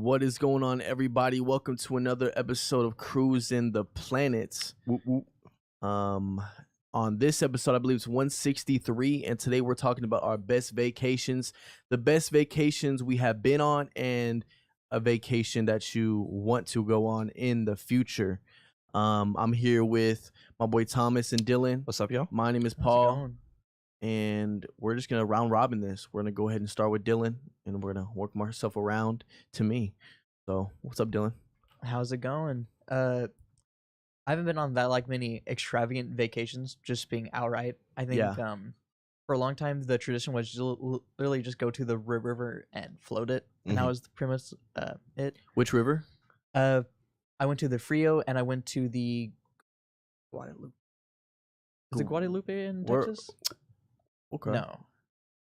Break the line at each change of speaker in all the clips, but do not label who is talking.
What is going on, everybody? Welcome to another episode of Cruisin the Planets.
Whoop, whoop.
On this episode, I believe it's 163, and today we're talking about our best vacations, the best vacations we have been on, and a vacation that you want to go on in the future. I'm here with my boy Thomas and Dylan.
What's up, y'all?
My name is Paul, and we're just gonna round robin this. We're gonna go ahead and start with Dylan, and we're gonna work myself around to me. So, what's up, Dylan?
How's it going? I haven't been on that many extravagant vacations, just being outright. I think for a long time the tradition was literally just go to the river and float it, and that was pretty much it.
Which river?
I went to the Frio and I went to the Guadalupe. Is it Guadalupe in Texas?
Okay.
No,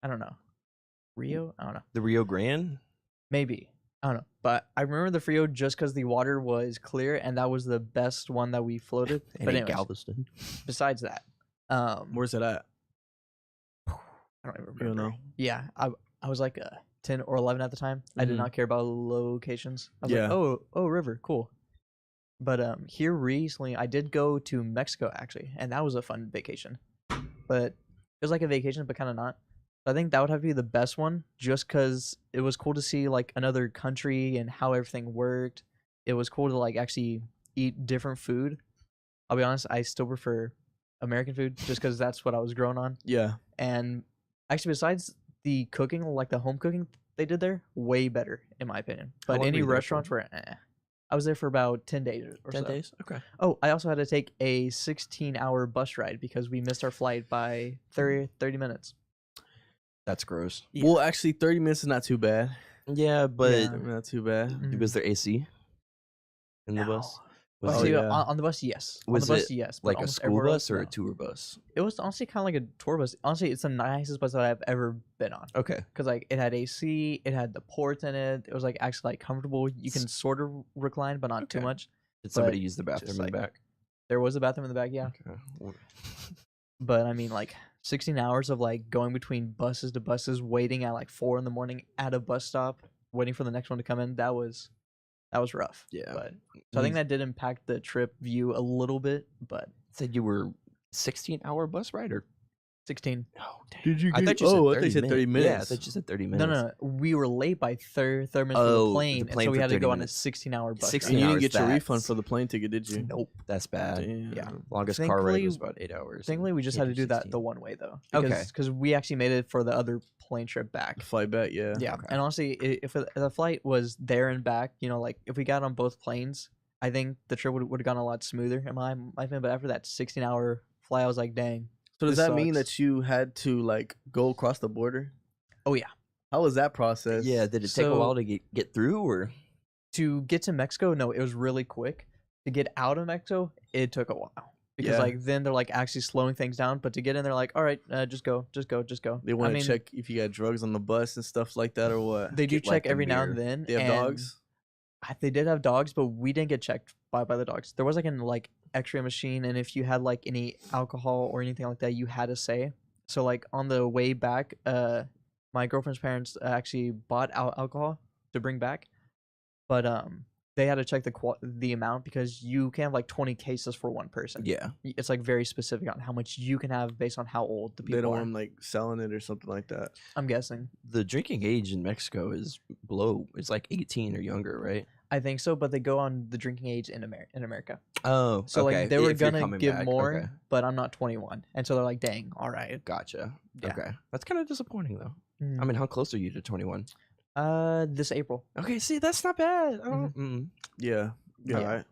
I don't know. Rio? I don't know.
The Rio Grande?
Maybe. I don't know. But I remember the Frio just because the water was clear, and that was the best one that we floated.
And
but
in
anyways,
Galveston.
besides that,
Where's it at?
I don't even remember.
You don't know?
Yeah, I was like 10 or 11 at the time. I did not care about locations. I was
Yeah.
like, oh, river, cool. But here recently, I did go to Mexico actually, and that was a fun vacation. But it was like a vacation, but kind of not. I think that would have to be the best one, just because it was cool to see like another country and how everything worked. It was cool to like actually eat different food. I'll be honest, I still prefer American food just because that's what I was growing on.
Yeah.
And actually, besides the cooking, like the home cooking they did there, way better in my opinion.
How
But
long were
any
you there
restaurants
for?
were, I was there for about 10 days or
10
so.
days? Okay.
Oh, I also had to take a 16-hour bus ride because we missed our flight by 30 minutes.
That's gross.
Yeah.
Well, actually, 30 minutes is not too bad.
Yeah, but
Yeah.
Not too bad.
was there AC in the
No.
bus?
Well,
Was
Oh,
it
see,
yeah.
on the bus, yes.
Was
on the bus,
it
yes. but
like a
almost
school
everywhere
bus
else,
or
no.
a tour bus?
It was honestly kind of like a tour bus. Honestly, it's the nicest bus that I've ever been on.
Okay.
Because like it had AC, it had the ports in it. It was like actually like comfortable. You can sort of recline, but not too
Okay.
much.
Did somebody
But
use the bathroom in
like-
the back?
There was a bathroom in the back, yeah.
Okay.
But I mean, like 16 hours of like going between buses to buses, waiting at like 4 a.m. at a bus stop, waiting for the next one to come in. That was rough.
Yeah.
But so I think that did impact the trip view a little bit. But
Said you were 16-hour bus ride or?
16.
Oh, dang.
Did you
I thought you said 30
I thought you said 30 minutes.
Yeah, I thought you said 30 minutes.
No. We were late by 30 minutes for
Oh,
the
the
plane, and
plane
so we
for
had to
30
go on a
minutes.
16-hour bus.
16
And you
ride.
didn't
hours,
get your refund
that's-
for the plane ticket, did you?
Nope.
That's bad.
Damn.
Yeah.
Longest car ride
Thankfully-
was about 8 hours.
Thankfully, we just had to do that the one way though.
Okay.
Because we actually made it for the other plane trip back.
The flight back, yeah.
Yeah,
Okay.
and honestly, if the flight was there and back, like if we got on both planes, I think the trip would have gone a lot smoother in my opinion. But after that 16-hour flight, I was like, dang.
So does
This
that mean
sucks.
that you had to like go across the border?
Oh yeah.
How was that process?
Yeah, did it take a
So-
while to get through or?
To get to Mexico, no, it was really quick. To get out of Mexico, it took a while. Because
Yeah.
like then they're like actually slowing things down, but to get in, they're like, all right, just go.
They want to check if you got drugs on the bus and stuff like that or what?
They do
Get, like,
check
the
every now
mirror.
and then.
They have
and
dogs?
They did have dogs, but we didn't get checked by the dogs. There was like an X-ray machine, and if you had like any alcohol or anything like that, you had to say. So like on the way back, my girlfriend's parents actually bought alcohol to bring back, but they had to check the amount because you can have like 20 cases for one person.
Yeah.
It's like very specific on how much you can have based on how old the people
They don't
are.
want them like selling it or something like that.
I'm guessing.
The drinking age in Mexico is below. It's like 18 or younger, right?
I think so, but they go on the drinking age in America.
Oh,
So
okay.
like they were
If you're
gonna
coming
give
back,
more,
okay.
but I'm not 21, and so they're like, "Dang, all right."
Gotcha.
Yeah.
Okay, that's kind of disappointing though.
Mm.
I mean, how close are you to 21?
This April,
Okay, see, that's not bad. I don't,
Yeah. Yeah,
Yeah.
right.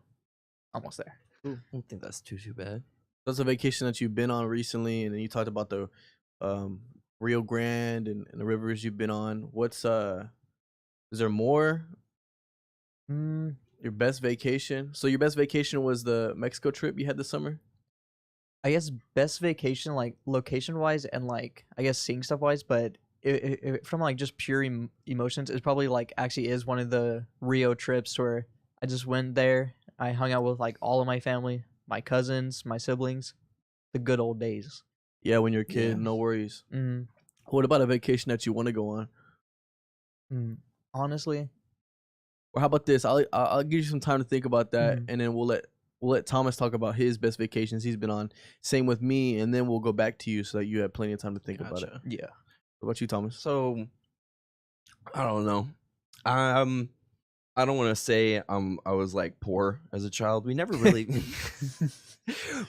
almost there.
I don't think that's too bad.
That's a vacation that you've been on recently, and then you talked about the Rio Grande and the rivers you've been on. What's is there more?
Mm,
Your best vacation? So your best vacation was the Mexico trip you had this summer?
I guess best vacation, like location wise, and like I guess seeing stuff wise, but from like just pure emotions, it probably like actually is one of the Rio trips where I just went there. I hung out with like all of my family, my cousins, my siblings, the good old days.
Yeah, when you're a kid,
Yeah.
no worries.
Mm,
What about a vacation that you want to go on?
honestly,
Or how about this? I'll give you some time to think about that,
Mhm.
and then we'll let Thomas talk about his best vacations he's been on. Same with me, and then we'll go back to you so that you have plenty of time to think about it.
Gotcha.
Yeah.
What about you, Thomas?
So I don't know. I don't want to say I was like poor as a child. We never really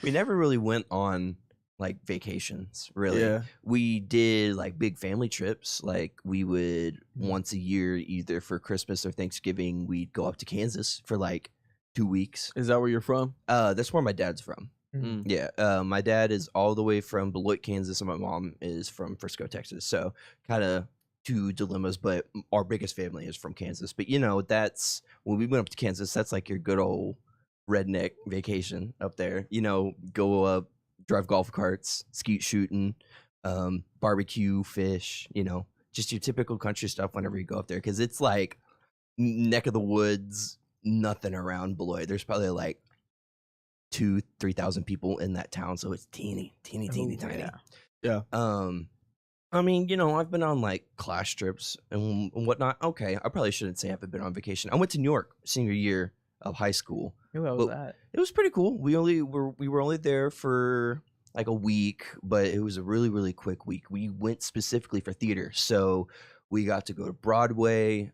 we never really went on like vacations, really.
Yeah.
We did like big family trips. Like we would
Mhm.
once a year, either for Christmas or Thanksgiving, we'd go up to Kansas for like 2 weeks.
Is that where you're from?
That's where my dad's from.
Mhm.
Yeah, my dad is all the way from Beloit, Kansas, and my mom is from Frisco, Texas. So kind of two dilemmas, but our biggest family is from Kansas. But that's when we went up to Kansas. That's like your good old redneck vacation up there. Go up, drive golf carts, skeet shooting, barbecue, fish. Just your typical country stuff whenever you go up there, because it's like neck of the woods, nothing around Beloit. There's probably like 2,000-3,000 people in that town, so it's teeny
Oh,
tiny.
yeah.
I mean, I've been on like class trips and whatnot. Okay, I probably shouldn't say I've been on vacation. I went to New York senior year of high school.
Ooh, how was
But
that?
it was pretty cool. We were only there for like a week, but it was a really, really quick week. We went specifically for theater, so we got to go to Broadway.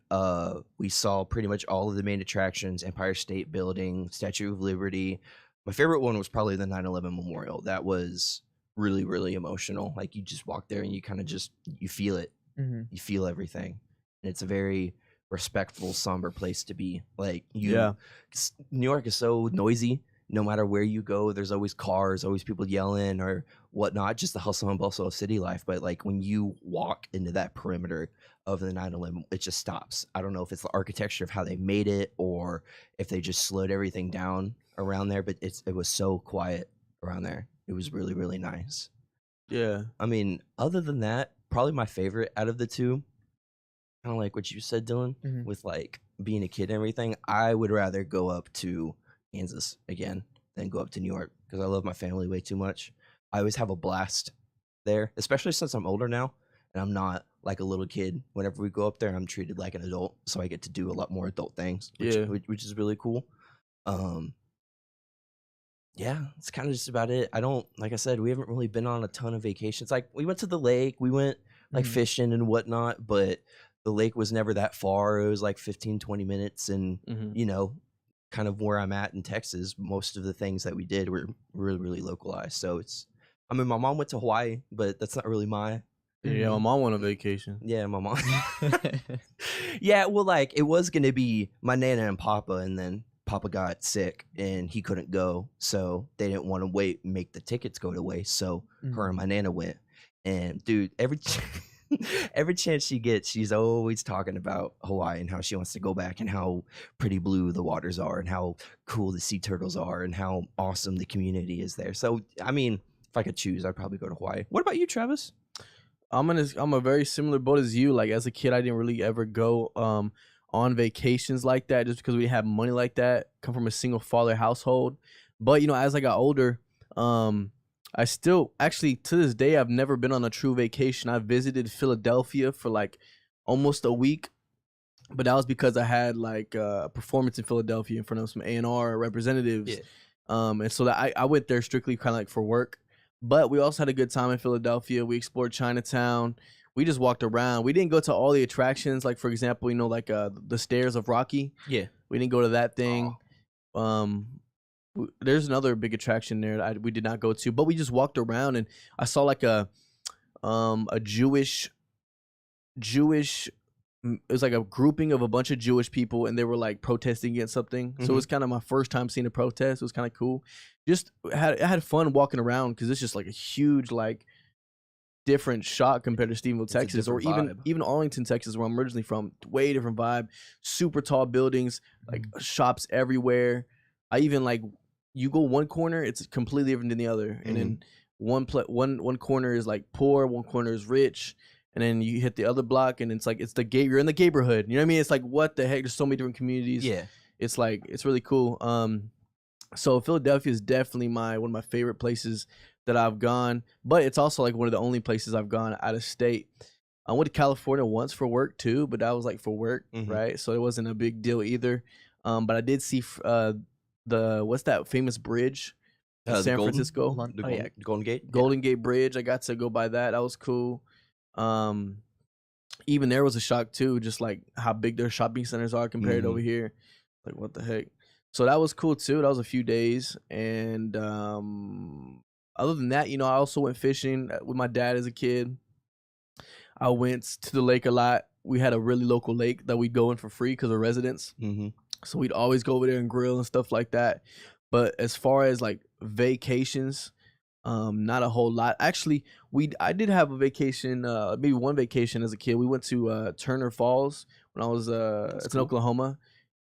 We saw pretty much all of the main attractions: Empire State Building, Statue of Liberty. My favorite one was probably the 9/11 Memorial. That was really, really emotional. Like you just walk there and you kind of you feel it.
Mm-hmm.
You feel everything, and it's a very respectful, somber place to be. Like
Yeah.
New York is so noisy. No matter where you go, there's always cars, always people yelling or whatnot. Just the hustle and bustle of city life. But like when you walk into that perimeter of the 9/11, it just stops. I don't know if it's the architecture of how they made it or if they just slowed everything down around there. But it was so quiet around there. It was really, really nice.
Yeah.
I mean, other than that, probably my favorite out of the two, kind of like what you said, Dylan,
Mhm.
with like being a kid and everything. I would rather go up to Kansas again than go up to New York because I love my family way too much. I always have a blast there, especially since I'm older now and I'm not like a little kid. Whenever we go up there, I'm treated like an adult, so I get to do a lot more adult things,
Yeah.
which is really cool. Yeah, it's kind of just about it. I don't, like I said, we haven't really been on a ton of vacations. Like we went to the lake, we went like
Mhm.
fishing and whatnot, but the lake was never that far. It was like 15-20 minutes. And,
Mhm.
kind of where I'm at in Texas, most of the things that we did were really, really localized. So I mean, my mom went to Hawaii, but that's not really
Yeah, my
Mhm.
mom went on vacation.
yeah, my mom. Yeah, well, like it was gonna be my Nana and Papa, and then Papa got sick and he couldn't go, so they didn't want to make the tickets go to waste. So her and my Nana went, and dude, every chance she gets, she's always talking about Hawaii and how she wants to go back and how pretty blue the waters are and how cool the sea turtles are and how awesome the community is there. So I mean, if I could choose, I'd probably go to Hawaii. What about you, Travis?
I'm a very similar boat as you. Like as a kid, I didn't really ever go on vacations like that just because we didn't have money like that. Come from a single father household. But as I got older, I still actually to this day I've never been on a true vacation. I visited Philadelphia for like almost a week, but that was because I had like a performance in Philadelphia in front of some A&R representatives.
Yeah.
And so that I went there strictly kind of like for work. But we also had a good time in Philadelphia. We explored Chinatown. We just walked around. We didn't go to all the attractions, like for example, like the stairs of Rocky.
Yeah.
We didn't go to that thing. There's another big attraction there that we did not go to, but we just walked around and I saw like a Jewish. It was like a grouping of a bunch of Jewish people, and they were like protesting against something. So it was kind of my first time seeing a protest. It was kind of cool. Just I had fun walking around because it's just like a huge like different shot compared to Stephenville,
It's a
Texas, or
different
even
vibe.
even Arlington, Texas, where I'm originally from. Way different vibe. Super tall buildings, like shops everywhere. I even like you go one corner, it's completely different than the other, and then one corner is like poor, one corner is rich. And then you hit the other block, and it's like it's the gay. You're in the neighborhood. You know what I mean? It's like what the heck? There's so many different communities.
Yeah.
It's like it's really cool. So Philadelphia is definitely one of my favorite places that I've gone, but it's also like one of the only places I've gone out of state. I went to California once for work too, but that was like for work,
Mhm.
right? So it wasn't a big deal either. But I did see the what's that famous bridge in
The
San
Golden,
Francisco?
the
Oh, yeah.
Golden Gate. Yeah.
Golden Gate Bridge. I got to go by that. That was cool. Um, Even there was a shock too, just like how big their shopping centers are compared to over here. Like what the heck? So that was cool too. That was a few days, and other than that, I also went fishing with my dad as a kid. I went to the lake a lot. We had a really local lake that we'd go in for free because of residents.
Mm-hmm.
So we'd always go over there and grill and stuff like that. But as far as like vacations, not a whole lot. Actually, I did have a vacation, maybe one vacation as a kid. We went to Turner Falls when I was it's in Oklahoma.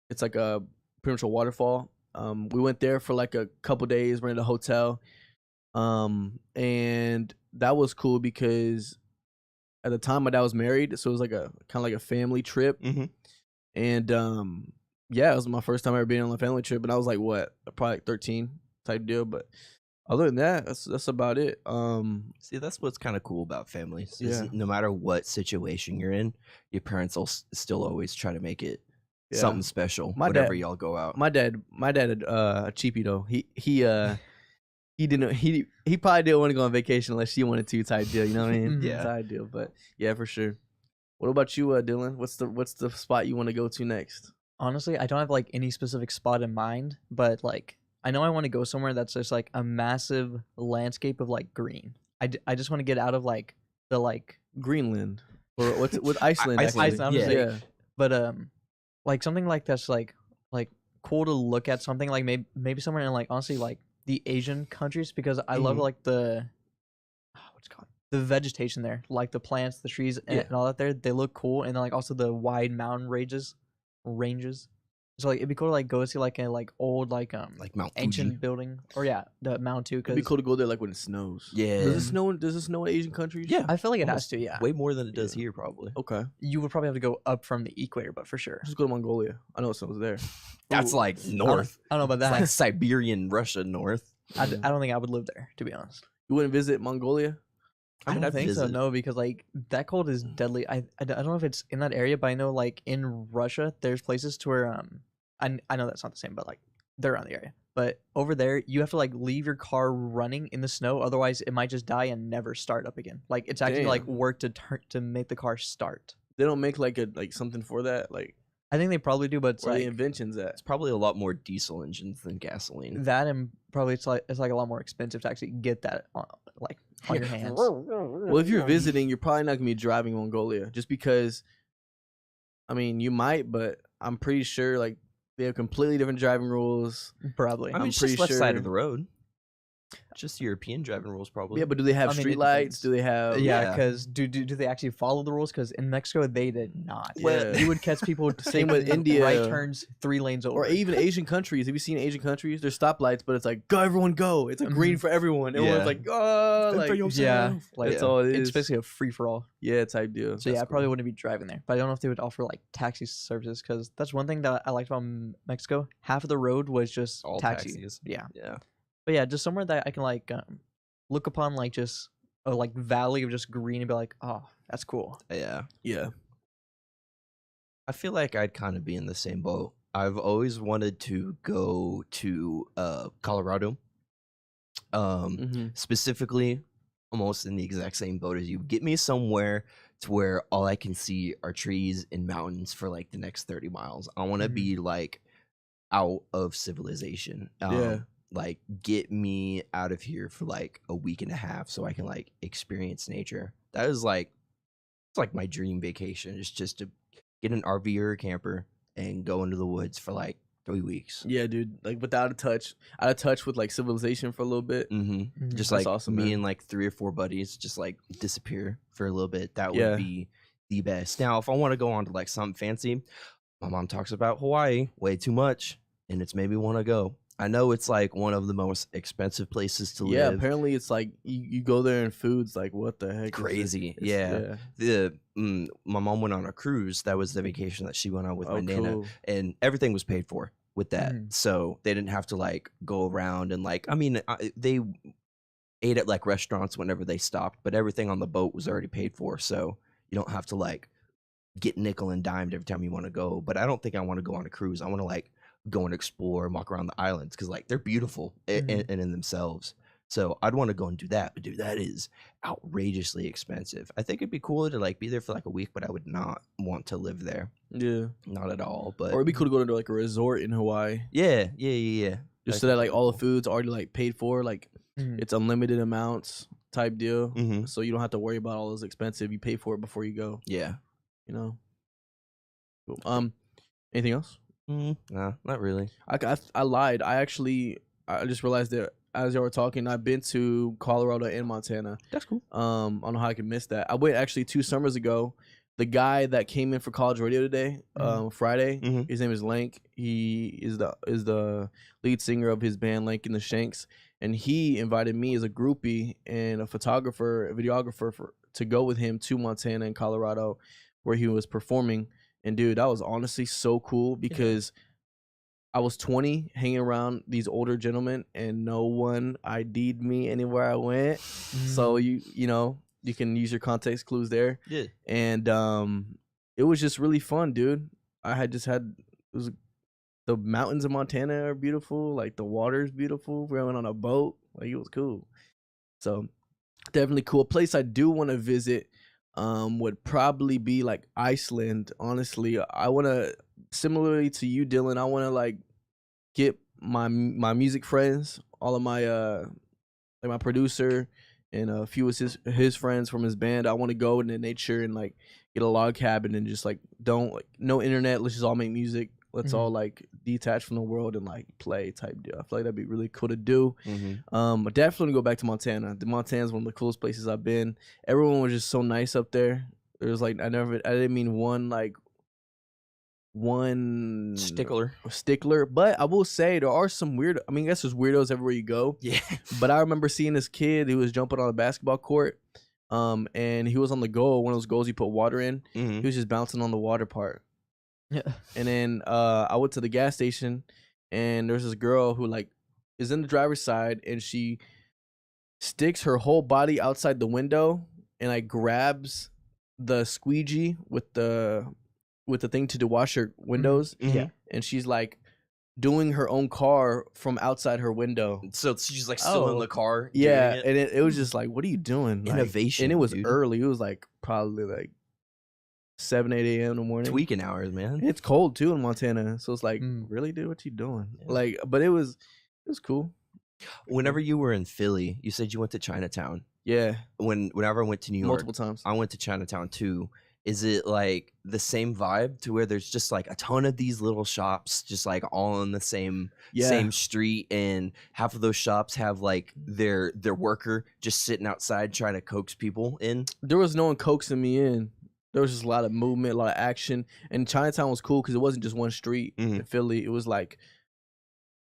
It's like a pretty much a waterfall. We went there for like a couple days, rented a hotel. And that was cool because at the time my dad was married, so it was like a kind of like a family trip.
Mm-hmm.
And yeah, it was my first time ever being on a family trip, and I was like what, probably like 13 type deal. But other than that, that's about it.
See, that's what's kind of cool about families.
Yeah.
No matter what situation you're in, your parents will still always try to make it
Yeah.
something special.
My
whenever
dad-
y'all go out.
My dad, a cheapie though. He didn't. He probably didn't want to go on vacation unless she wanted to, type deal. You know what I mean?
Yeah.
Type deal. But yeah, for sure. What about you, Dylan? What's the spot you want to go to next?
Honestly, I don't have like any specific spot in mind, but like I know I want to go somewhere that's just like a massive landscape of like green. I just want to get out of like the like
Greenland or what's with Iceland?
Iceland,
actually.
I was
yeah.
saying, but like something like that's like cool to look at, something like maybe somewhere in like honestly like the Asian countries, because I love
Mhm.
like the what's it called, the vegetation there, like the plants, the trees, and,
Yeah.
and all that there. They look cool, and then like also the wide mountain ranges. So like it'd be cool to like go see like a like old like
Mount
ancient
Fuji.
building, or yeah, the mountain too.
It'd
Because
be cool to go there like when it snows.
Yeah.
Does it snow? Does it snow in Asian countries?
Yeah.
I feel like it has
Almost
to. Yeah,
Way more than it does here, probably.
Okay.
you would probably have to go up from the equator, but for sure.
Just go to Mongolia. I know it snows there.
That's
Ooh.
like north.
I don't know about
It's
that.
like Siberian Russia north.
I don't think I would live there, to be honest.
You wouldn't visit Mongolia?
I
mean,
don't
I'd
think so.
visit.
No, because like that cold is deadly. I don't know if it's in that area, but I know like in Russia, there's places to where I know that's not the same, but like they're around the area. But over there, you have to like leave your car running in the snow, otherwise it might just die and never start up again. Like it's actually like
Damn.
work to make the car start.
They don't make like something for that. Like
I think they probably do, but it's
where are
like
the inventions at?
It's probably a lot more diesel engines than gasoline.
that, and probably it's like a lot more expensive to actually get that on your hands.
Well, if you're visiting, you're probably not gonna be driving Mongolia, just because. I mean, you might, but I'm pretty sure like they have completely different driving rules.
Probably.
I mean,
I'm
it's just
pretty
left side
sure-
of the road. Just European driving rules, probably.
Yeah, but do they have
I mean, it
street lights?
depends.
Do they have?
Yeah,
yeah.
because do they actually follow the rules? Because in Mexico they did not.
Well,
You would catch people
Same with
taking
India.
right turns 3 lanes over.
Or even Asian countries. Have you seen Asian countries? There's stoplights, but it's like go, everyone go. It's like green for everyone. Everyone's
Yeah.
like oh,
Fend for
like
yourself.
yeah, like
that's all it is.
it's basically a free for all.
Yeah, type deal.
So yeah, I
That's
probably
cool.
wouldn't be driving there. But I don't know if they would offer like taxi services, because that's one thing that I liked about Mexico. Half of the road was just
All
taxi.
taxis.
Yeah,
Yeah.
but yeah, just somewhere that I can like look upon like just a like valley of just green and be like, oh, that's cool.
Yeah.
Yeah.
I feel like I'd kind of be in the same boat. I've always wanted to go to Colorado.
Mm-hmm.
Specifically, almost in the exact same boat as you. Get me somewhere to where all I can see are trees and mountains for like the next 30 miles. I want to
Mhm.
be like out of civilization.
Yeah.
Like get me out of here for like a week and a half so I can like experience nature. That is like it's like my dream vacation. It's just to get an RV or a camper and go into the woods for like 3 weeks.
Yeah, dude. Like out of touch with like civilization for a little bit.
Mm-hmm. Just
That's
like
awesome,
me
man.
and like 3 or 4 buddies just like disappear for a little bit. That would
Yeah.
be the best. Now, if I want to go on to like something fancy, my mom talks about Hawaii way too much, and it's made me want to go. I know it's like one of the most expensive places to
Yeah,
live.
apparently it's like you go there and food's like what the heck? is it?
Crazy.
It's-
Yeah. My mom went on a cruise. That was the vacation that she went on with
Oh,
my nana,
cool.
and everything was paid for with that.
Mhm.
So they didn't have to like go around and like. I mean, they ate at like restaurants whenever they stopped, but everything on the boat was already paid for. So You don't have to like get nickel and dimed every time you want to go. But I don't think I want to go on a cruise. I want to like go and explore and walk around the islands because like they're beautiful and in themselves. So I'd want to go and do that. But dude, that is outrageously expensive. I think it'd be cool to like be there for like a week, but I would not want to live there.
Yeah.
Not at all. But
Or it'd be cool to go to like a resort in Hawaii.
yeah.
Just so that like all the food's already like paid for, like it's unlimited amounts type deal. So you don't have to worry about all those expensive. You pay for it before you go.
Yeah.
You know. Cool. Anything else?
No, not really.
I lied. I just realized that as y'all were talking, I've been to Colorado and Montana.
That's cool.
I don't know how I could miss that. I went actually 2 summers ago. The guy that came in for college radio today, Friday, his name is Lank. He is the lead singer of his band Lank and the Shanks, and he invited me as a groupie and a videographer to go with him to Montana and Colorado, where he was performing. And dude, that was honestly so cool because I was 20 hanging around these older gentlemen and no one ID'd me anywhere I went. So you know, you can use your context clues there.
Yeah.
And it was just really fun, dude. The mountains of Montana are beautiful, like the water's beautiful. We went on a boat, like it was cool. So definitely cool. A place I do want to visit would probably be like Iceland. Honestly, I want to, similarly to you, Dylan, I want to like get my music friends, all of my like my producer and a few of his friends from his band. I want to go into nature and like get a log cabin and just like no internet. Let's just all make music. Let's all like detach from the world and like play type deal. I feel like that'd be really cool to do. But definitely go back to Montana. Montana's one of the coolest places I've been. Everyone was just so nice up there. There was like I didn't mean one stickler, but I will say there are some weird. I mean, I guess there's weirdos everywhere you go.
Yeah.
But I remember seeing this kid who was jumping on a basketball court, and he was on the goal. One of those goals you put water in. He was just bouncing on the water part.
Yeah.
And then I went to the gas station, and there's this girl who like is in the driver's side, and she sticks her whole body outside the window and like grabs the squeegee with the thing to wash her windows.
Yeah.
And she's like doing her own car from outside her window.
So she's like still in the car.
Yeah.
doing it?
And it was just like, what are you doing? Like,
Innovation.
and it was
dude.
early. It was like probably like 7, 8 a.m. in the morning.
Tweaking hours, man.
And it's cold too in Montana. So it's like, really, dude, what you doing?
Yeah.
Like, but it was cool.
Whenever you were in Philly, you said you went to Chinatown.
Yeah.
Whenever I went to New York,
Multiple times.
I went to Chinatown too. Is it like the same vibe to where there's just like a ton of these little shops just like all on the same street, and half of those shops have like their worker just sitting outside trying to coax people in?
There was no one coaxing me in. There was just a lot of movement, a lot of action. And Chinatown was cool because it wasn't just one street in Philly. It was like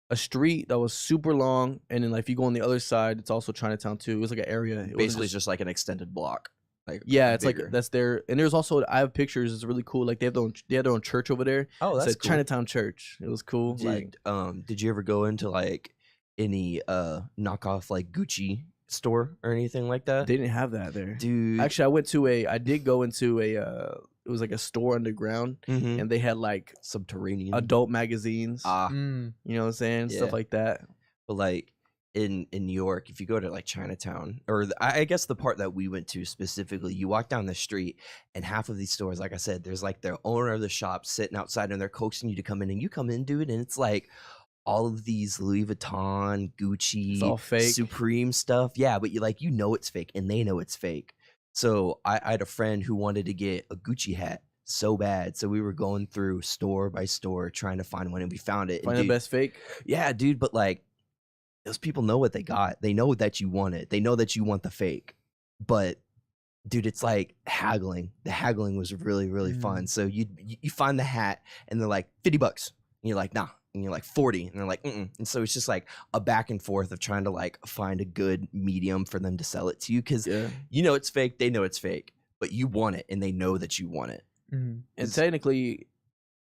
a street that was super long, and then like if you go on the other side, it's also Chinatown too. It was like an area. It
Basically just like an extended block. Like
yeah, it's
bigger.
like that's their. And there's also I have pictures. It's really cool. Like they have their own church over there.
Oh, that's
it's a
cool.
Chinatown church. It was cool.
Did you ever go into like any knockoff like Gucci store or anything like that?
They didn't have that there,
dude.
Actually, I did go into a. It was like a store underground, and they had like
subterranean
adult magazines.
You
know what I'm saying?
Yeah.
Stuff like that.
But like in New York, if you go to like Chinatown, or I guess the part that we went to specifically, you walk down the street and half of these stores, like I said, there's like the owner of the shop sitting outside and they're coaxing you to come in, and you come in, dude, and it's like all of these Louis Vuitton, Gucci,
it's all fake.
Supreme stuff. Yeah, but you know it's fake and they know it's fake. So I had a friend who wanted to get a Gucci hat so bad. So we were going through store by store trying to find one, and we found it.
Find the best fake?
Yeah, dude. But like, those people know what they got. They know that you want it. They know that you want the fake. But dude, it's like haggling. The haggling was really, really fun. So you find the hat and they're like $50. And you're like, nah. And you're like 40, and they're like, mm-mm. And so it's just like a back and forth of trying to like find a good medium for them to sell it to you, because you know it's fake, they know it's fake, but you want it, and they know that you want it.
And technically,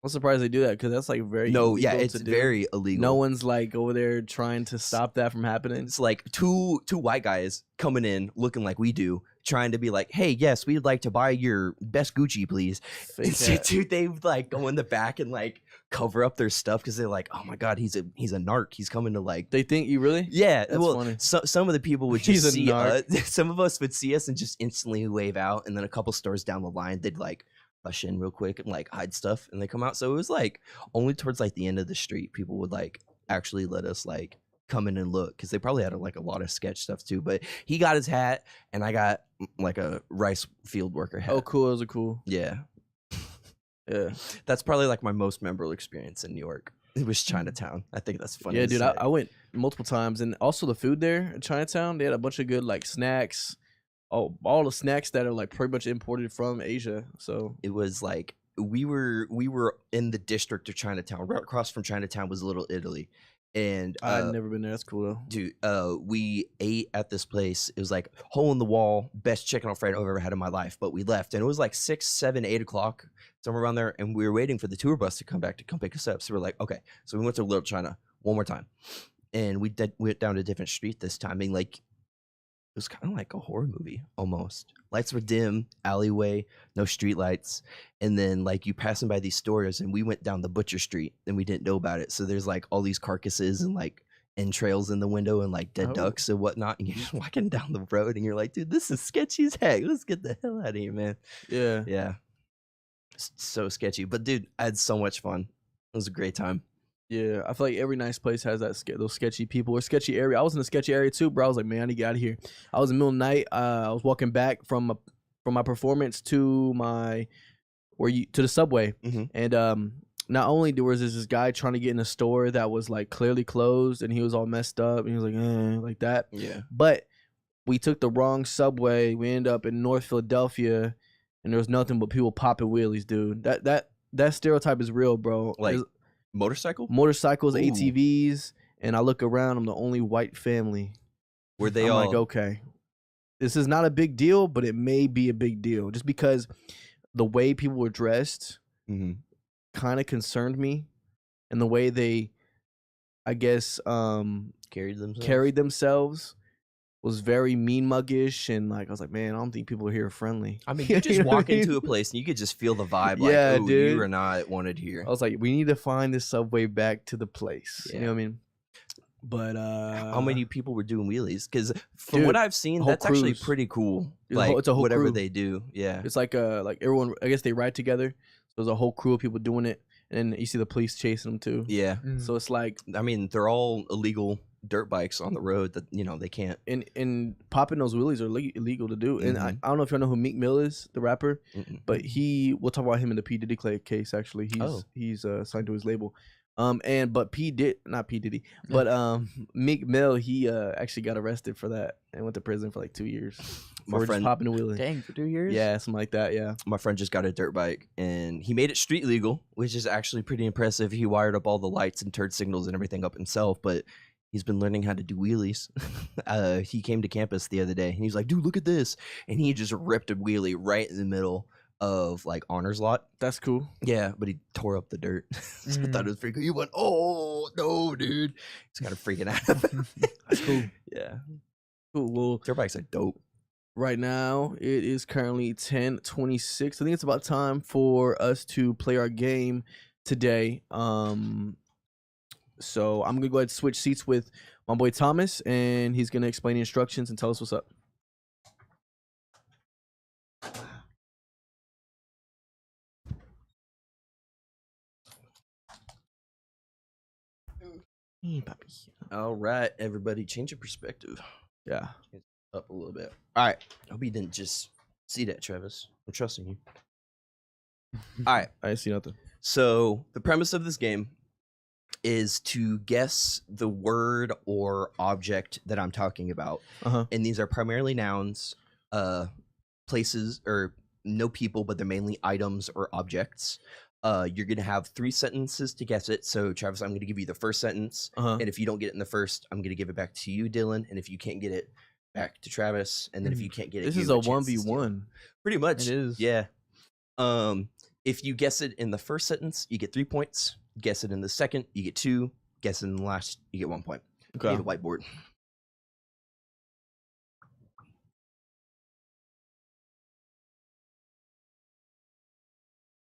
I'm surprised they do that, because that's like very
it's
to do.
very illegal.
No one's like over there trying to stop that from happening.
It's like two white guys coming in looking like we do, trying to be like, hey, yes, we'd like to buy your best Gucci, please.
Fake
So,
hat.
dude, they like go in the back and like cover up their stuff because they're like, oh my god, he's a narc. He's coming to like.
They think you really?
Yeah,
That's
well,
funny.
some of the people would
He's
just
a
see
narc.
some of us would see us and just instantly wave out, and then a couple stores down the line, they'd like rush in real quick and like hide stuff, and they come out. So it was like only towards like the end of the street, people would like actually let us like come in and look because they probably had like a lot of sketch stuff too. But he got his hat, and I got like a rice field worker hat.
Oh, cool. Those are cool.
Yeah,
Yeah.
that's probably like my most memorable experience in New York. It was Chinatown. I think that's funny.
Yeah,
to
dude,
say.
I went multiple times, and also the food there in Chinatown, they had a bunch of good like snacks. All the snacks that are like pretty much imported from Asia. So
It was like we were in the district of Chinatown. Right across from Chinatown was Little Italy, and
I'd never been there. That's cool though.
dude, we ate at this place. It was like hole in the wall, best chicken Alfredo I've ever had in my life. But we left, and it was like 6, 7, 8 o'clock, somewhere around there, and we were waiting for the tour bus to come back to come pick us up. So we're like, okay, so we went to Little China one more time, and we went down a different street this time, and like it was kind of like a horror movie almost. Lights were dim, alleyway, no street lights, and then like you passing by these stores, and we went down the butcher street, and we didn't know about it. So there's like all these carcasses and like entrails in the window and like dead
Oh.
ducks and whatnot, and you're just walking down the road, and you're like, dude, this is sketchy as heck. Let's get the hell out of here, man.
Yeah.
Yeah, so sketchy, but dude, I had so much fun. It was a great time.
Yeah, I feel like every nice place has that those sketchy people or sketchy area. I was in a sketchy area too, bro. I was like, man, I need to get out of here. I was in the middle of the night. I was walking back from my performance to to the subway,
Mhm.
and not only there was this guy trying to get in a store that was like clearly closed, and he was all messed up, and he was like, like that.
Yeah,
But we took the wrong subway. We ended up in North Philadelphia, and there was nothing but people popping wheelies, dude. That stereotype is real, bro.
like
There's
motorcycle.
motorcycles,
Ooh.
ATVs, and I look around. I'm the only white family.
Were they
I'm
all
like, okay, this is not a big deal, but it may be a big deal just because the way people were dressed
Mhm.
kind of concerned me, and the way they, I guess, carried themselves was very mean muggish, and like I was like, man, I don't think people here are friendly.
I mean, you just
know what
walk
I mean?
into a place and you could just feel the vibe. Like,
Yeah,
oh,
dude.
you are not wanted here.
I was like, we need to find this subway back to the place. You know
Yeah.
what I mean? But
How many people were doing wheelies? Because from
dude,
what I've seen,
whole
that's actually
crews.
pretty cool.
It's a
Like
whole- it's a whole
whatever
crew.
they do. Yeah.
It's like everyone. I guess they ride together. So there's a whole crew of people doing it, and then you see the police chasing them too.
Yeah.
So it's like
I mean, they're all illegal dirt bikes on the road that they can't.
and popping those wheelies are illegal to do. And I
Mhm.
don't know if y'all know who Meek Mill is, the rapper,
Mm-mm.
but we'll talk about him in the P Diddy case. Actually, he's signed to his label. But not P Diddy, but Meek Mill, he actually got arrested for that and went to prison for like 2 years for just popping a wheelie.
Dang, for 2 years?
Yeah, something like that. Yeah.
My friend just got a dirt bike and he made it street legal, which is actually pretty impressive. He wired up all the lights and turn signals and everything up himself, but he's been learning how to do wheelies. He came to campus the other day and he's like, dude, look at this. And he just ripped a wheelie right in the middle of like honors lot.
That's cool.
Yeah, but he tore up the dirt. So I thought it was pretty cool. He went, oh no, dude. He's kind of freaking out.
That's cool.
Yeah.
Cool. Well,
Dirt bikes are dope.
right now it is currently 10:26. I think it's about time for us to play our game today. So I'm gonna go ahead and switch seats with my boy Thomas, and he's gonna explain the instructions and tell us what's up.
All right, everybody, change your perspective.
Yeah.
Up a little bit. All right. I hope you didn't just see that, Travis. I'm trusting you. All right.
I didn't see nothing.
So the premise of this game is to guess the word or object that I'm talking about.
Uh-huh.
And these are primarily nouns, places, or no people, but they're mainly items or objects. You're going to have 3 sentences to guess it. So, Travis, I'm going to give you the first sentence.
Uh-huh.
And if you don't get it in the first, I'm going to give it back to you, Dylan. And if you can't get it, back to Travis. And then if you can't get it,
This
you
is
have
a
chance to steal.
1v1.
Pretty much.
It is.
Yeah. If you guess it in the first sentence, you get 3 points. Guess it in the second, you get 2. Guess it in the last, you get 1 point.
Okay.
Need a whiteboard.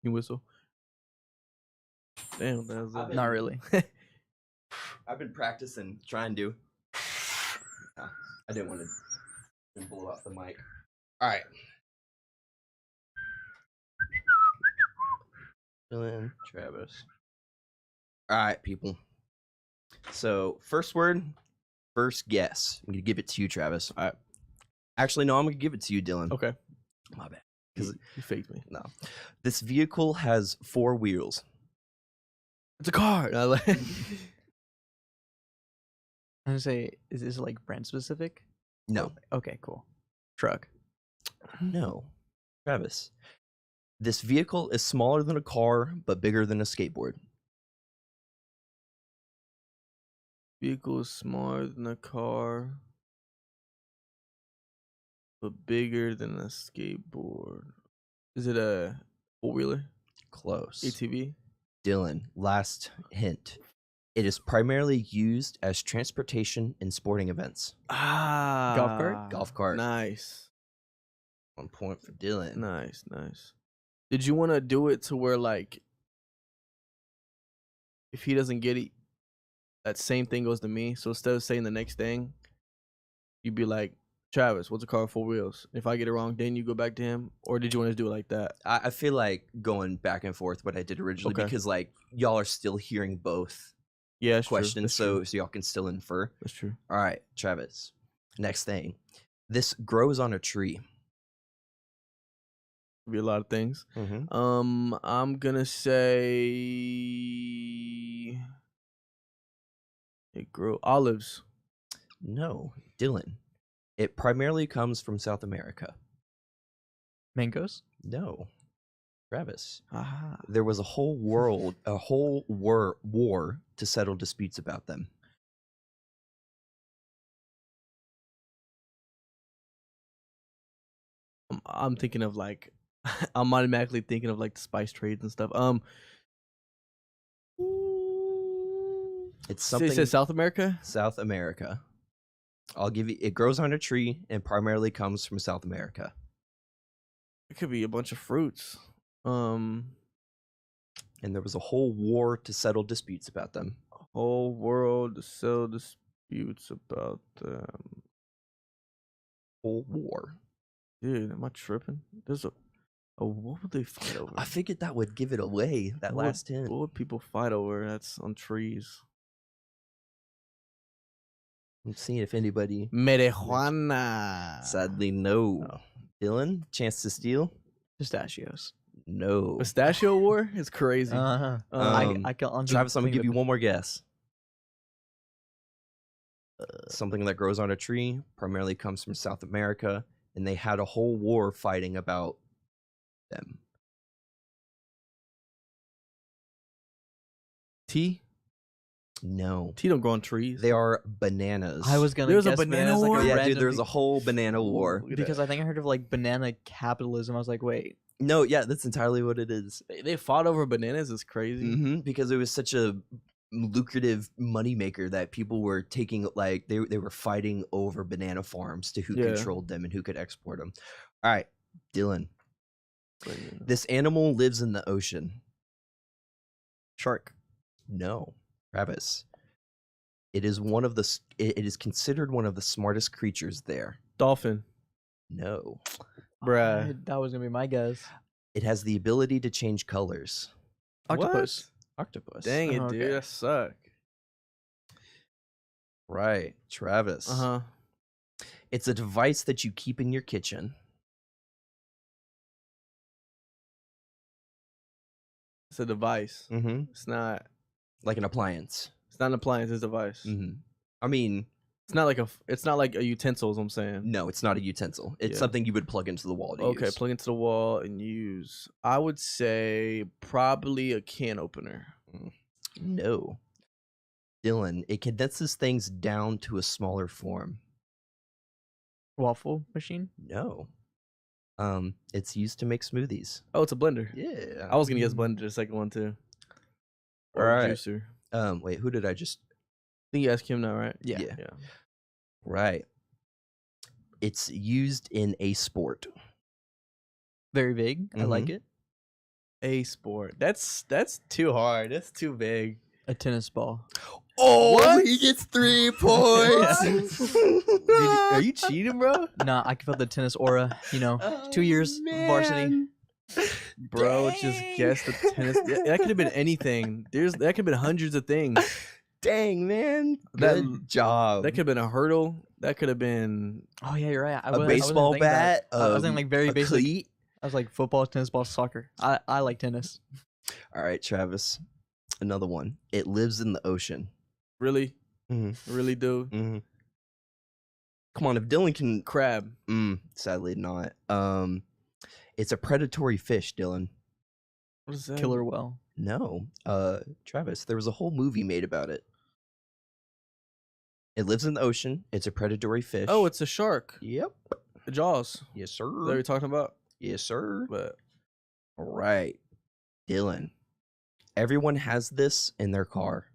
You whistle. Damn, that was
I've
it.
Not really.
I've been practicing trying to. Ah, I didn't want to blow out the mic. All right. Dylan, Travis. All right, people. So first word, first guess. I'm gonna give it to you, Travis. All right. Actually, no, I'm gonna give it to you, Dylan.
Okay.
My bad.
Because you faked me.
No, this vehicle has 4 wheels.
It's a car. I like-
I'm gonna say, is this like brand specific?
No,
Okay, cool. Truck.
no, Travis. This vehicle is smaller than a car, but bigger than a skateboard.
Vehicle is smaller than a car, but bigger than a skateboard. Is it a 4-wheeler?
Close.
ATV?
Dylan, last hint. It is primarily used as transportation in sporting events.
Ah.
Golf cart.
Nice.
1 point for Dylan.
Nice. Did you want to do it to where, like, if he doesn't get it, that same thing goes to me? So instead of saying the next thing, you'd be like, Travis, what's a car with 4 wheels? If I get it wrong, then you go back to him? Or did you want to do it like that?
I feel like going back and forth what I did originally
Okay.
because like y'all are still hearing both
Yeah, that's
questions,
true.
so y'all can still infer.
That's true.
All right, Travis. Next thing. This grows on a tree.
Could be a lot of things.
Mm-hmm.
I'm gonna say it grew olives.
No, Dylan. It primarily comes from South America.
Mangoes.
No, Travis.
Ah,
There was a whole war to settle disputes about them.
I'm thinking of like, I'm automatically thinking of like the spice trades and stuff.
It's
Say
something
it says South America.
South America. I'll give you. It grows on a tree and primarily comes from South America.
It could be a bunch of fruits.
And there was a whole war to settle disputes about them.
Whole world to settle disputes about them.
Whole war.
Dude, am I tripping? There's a what would they fight over?
I figured that would give it away. That
What would-
last hint.
What would people fight over? That's on trees.
I'm seeing if anybody.
Marijuana.
Sadly, no.
Oh.
Dylan, chance to steal?
Pistachios.
No.
Pistachio war is crazy.
Uh-huh.
Um,
I can.
Travis, I'm gonna give you one more guess. Something that grows on a tree, primarily comes from South America, and they had a whole war fighting about them.
Tea?
No.
Tea don't grow on trees.
They are bananas.
I was gonna.
There's a
guess
banana
bananas, like
war?
a
Yeah, dude,
random
there's
thing.
a whole banana war.
Look at
Because
that.
I think I heard of like banana capitalism. I was like, wait,
No, yeah, that's entirely what it is.
They fought over bananas. It's crazy.
Mm-hmm, because it was such a lucrative moneymaker that people were taking, like, they were fighting over banana farms to who
Yeah.
controlled them and who could export them. All right, Dylan.
Banana.
This animal lives in the ocean.
shark.
No, Travis. It is one of the. It is considered one of the smartest creatures there.
Dolphin.
No,
Bruh.
That was gonna be my guess.
it has the ability to change colors.
Octopus.
Octopus.
Dang it,
Oh,
dude.
okay.
That suck.
Right, Travis.
Uh-huh.
It's a device that you keep in your kitchen.
It's a device.
Mm-hmm.
It's not
Like an appliance.
it's not an appliance, it's a device.
Mm-hmm. I mean,
It's not like a utensil, is what I'm saying.
no, it's not a utensil. It's
Yeah.
something you would plug into the wall to
Okay,
use.
plug into the wall and use. I would say probably a can opener.
No. Dylan, it condenses things down to a smaller form.
Waffle machine.
No. It's used to make smoothies.
Oh, it's a blender.
Yeah.
I was gonna guess blender the second one too. Or
Alright.
juicer.
Wait, who did I just?
I think you asked him now, right?
Yeah.
Yeah.
Yeah.
Right. It's used in a sport.
Very vague. I like
Mhm.
it.
A sport. That's too hard. That's too big.
A tennis ball.
Oh,
What?
he gets 3 points.
Are you cheating, bro?
Nah, I can feel the tennis aura. 2 years varsity.
Bro, just guess the tennis. That could have been anything. That could have been hundreds of things.
Dang, man.
That-
Good job.
That could have been a hurdle. That could have been.
Oh yeah, you're right.
a baseball bat.
I was thinking like very
a
basic.
cleat.
I was like football, tennis ball, soccer. I like tennis.
All right, Travis. Another one. It lives in the ocean.
Really?
Mm-hmm.
Really, dude?
Mm-hmm. Come on, if Dylan can.
Crab.
Sadly not. It's a predatory fish, Dylan.
What is that?
Killer whale.
No. Travis, there was a whole movie made about it. It lives in the ocean. It's a predatory fish.
Oh, it's a shark.
Yep.
The Jaws.
Yes,
Is that what
sir.
you're talking about?
Yes, sir.
But
All right. Dylan. Everyone has this in their car.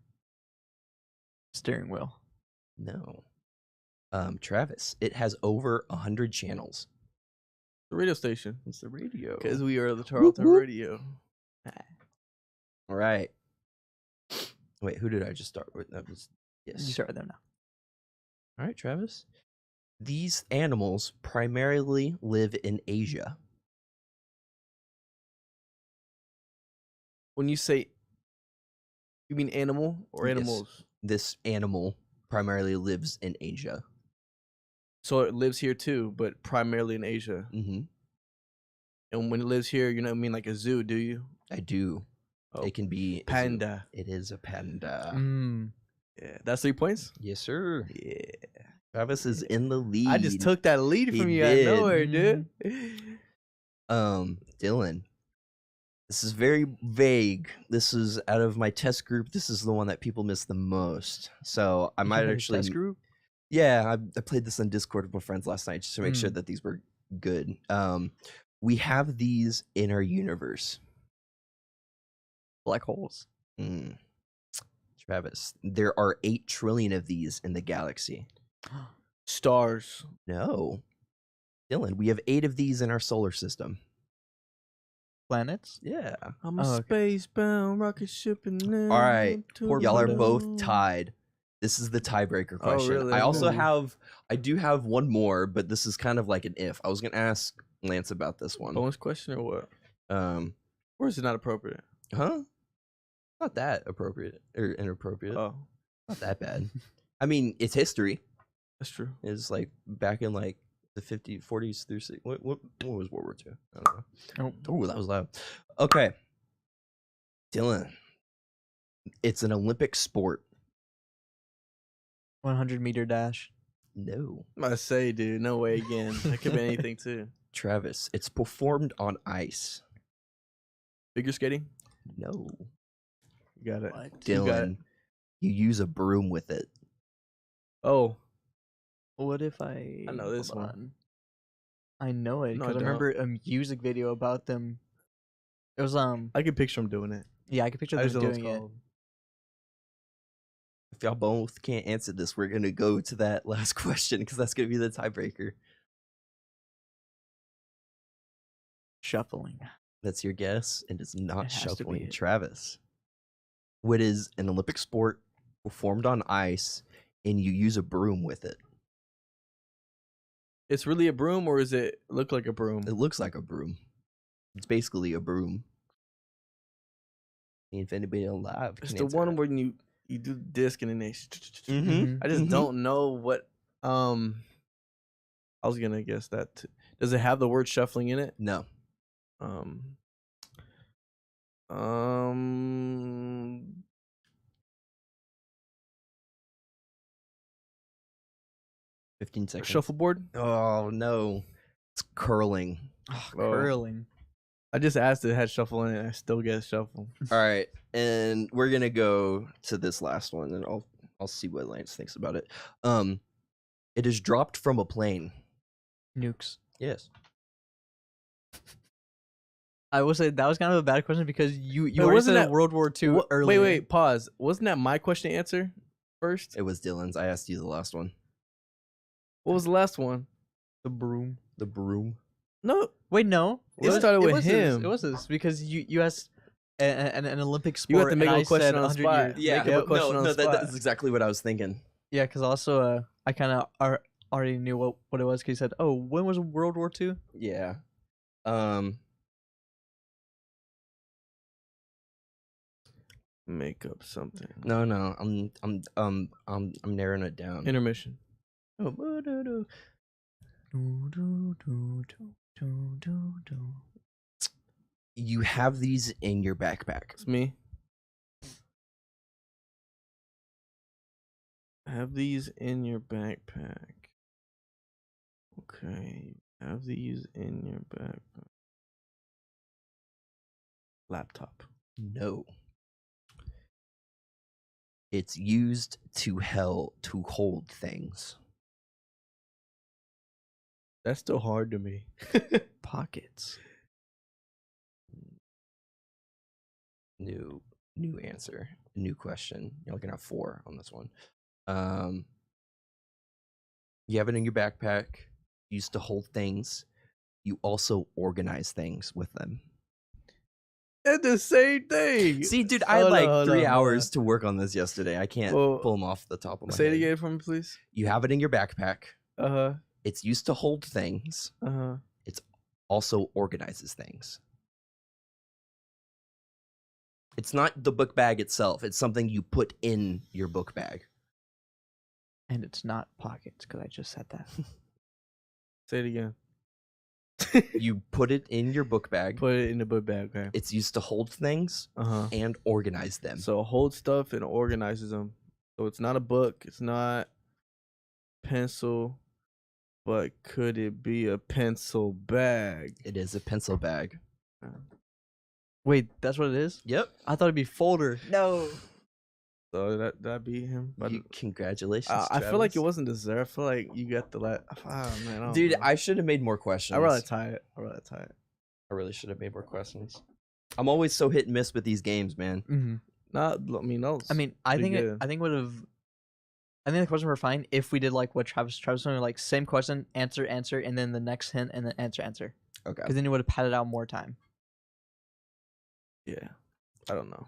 Steering wheel.
No. Travis, it has over 100 channels.
the radio station.
It's the radio.
Because we are the Tarleton
whoop.
Radio.
All right. Wait, who did I just start with? That was
You
yes.
start with them now.
All right, Travis. These animals primarily live in Asia.
When you say, you mean animal or
Yes.
animals?
This animal primarily lives in Asia.
So it lives here too, but primarily in Asia.
Mm-hmm.
And when it lives here, you know what I mean, like a zoo, do you?
I do.
Oh,
It can be a zoo.
panda.
It is a panda.
Yeah, that's 3 points.
Yes, sir.
Yeah,
Travis is in the lead.
I just took that lead
He
from you out of
did.
nowhere, dude.
Dylan. This is very vague. This is out of my test group. This is the one that people miss the most. So I might actually.
Test group.
Yeah, I played this on Discord with my friends last night just to make sure that these were good. We have these in our universe.
Black holes.
Travis, there are 8 trillion of these in the galaxy.
Stars.
No. Dylan, we have 8 of these in our solar system.
Planets.
Yeah.
I'm a
Oh, okay.
space-bound rocket ship and
All right, y'all are
Pluto.
both tied. This is the tiebreaker question.
really?
I also
Ooh.
I do have one more, but this is kind of like an if. I was gonna ask Lance about this one.
Bonus question or what?
Um,
Or is it not appropriate?
huh? Not that appropriate or inappropriate.
Oh,
Not that bad. I mean, it's history.
that's true.
It's like back in like the 40s through 60s. What was World War II? I don't know. Oh, that was loud. Okay. Dylan. It's an Olympic sport.
100-meter dash.
No.
I'm about to say, dude, no way again. That could be anything too.
Travis. It's performed on ice.
Figure skating?
No.
You got it.
What?
You got it.
Dylan. You use a broom with it.
Oh,
What if I?
know this
hold
one.
on. I know it
No, I
because I
don't.
remember a music video about them. It was
I can picture him doing it.
yeah, I can picture
I
them
just don't know what it's
doing it.
called.
If y'all both can't answer this, we're going to go to that last question because that's going to be the tiebreaker.
Shuffling.
That's your guess, and it's not
It has to be
shuffling.
it.
Travis. What is an Olympic sport performed on ice, and you use a broom with it?
It's really a broom, or is it look like a broom?
It looks like a broom. It's basically a broom. See if anybody alive
It's
can
the
answer
one
that.
where you do the disc and then they.
Mhm.
I just
Mhm.
don't know what. I was gonna guess that. Does it have the word shuffling in it?
No.
Um.
15 seconds.
Shuffleboard.
Oh, no. It's curling.
Oh,
Oh.
curling.
I just asked if it had shuffle in it. I still guess shuffle.
All right. And we're going to go to this last one, and I'll see what Lance thinks about it. It is dropped from a plane.
Nukes.
Yes.
I will say that was kind of a bad question because you
Wait,
already
wasn't
said
that-
World War II earlier.
Wait, pause. Wasn't that my question to answer first?
It was Dylan's. I asked you the last one.
What was the last one?
The broom.
The broom.
No,
Wait, no.
It started with him.
It was his because you asked an Olympic sport.
You have to make
and
a
I
question
said
on the
100
spot.
years.
Yeah,
Make up a question on the spot.
that's exactly what I was thinking.
Yeah, because also I kind of already knew what it was. Because he said, "Oh, when was World War II?"
Yeah.
Make up something.
No, I'm narrowing it down.
Intermission. Oh,
You have these in your backpack.
it's me. Have these in your backpack. Okay. Have these in your backpack. Laptop.
No. It's used to hold things.
That's still hard to me.
Pockets.
New answer. New question. You're looking at 4 on this one. You have it in your backpack. Used to hold things. You also organize things with them.
It's the same thing.
See, dude, I had
Hold
3
on.
hours to work on this yesterday. I can't pull them off the top of my
Say
head.
it again for me, please.
You have it in your backpack.
Uh-huh.
It's used to hold things.
Uh-huh.
It's also organizes things. It's not the book bag itself. It's something you put in your book bag.
And it's not pockets because I just said that.
Say it again.
You put it in your book bag.
Put it in the book bag, okay.
It's used to hold things
Uh-huh.
and organize them.
So hold stuff and organizes them. So it's not a book. It's not pencil. But could it be a pencil bag?
It is a pencil bag.
Wait, that's what it is?
Yep.
I thought it'd be folder. No.
So that be him. But
Congratulations.
I feel like it
Travis.
wasn't deserved. I feel like you got the man. I don't
Dude,
know.
I should have made more questions.
I'd rather tie it.
I really should have made more questions. I'm always so hit and miss with these games, man.
Mm-hmm.
That was
I
pretty
think
good.
I think would have. I think the question were fine if we did like what Travis only like same question, answer, and then the next hint, and then answer.
Okay.
Because then you would have padded out more time.
Yeah. I don't know.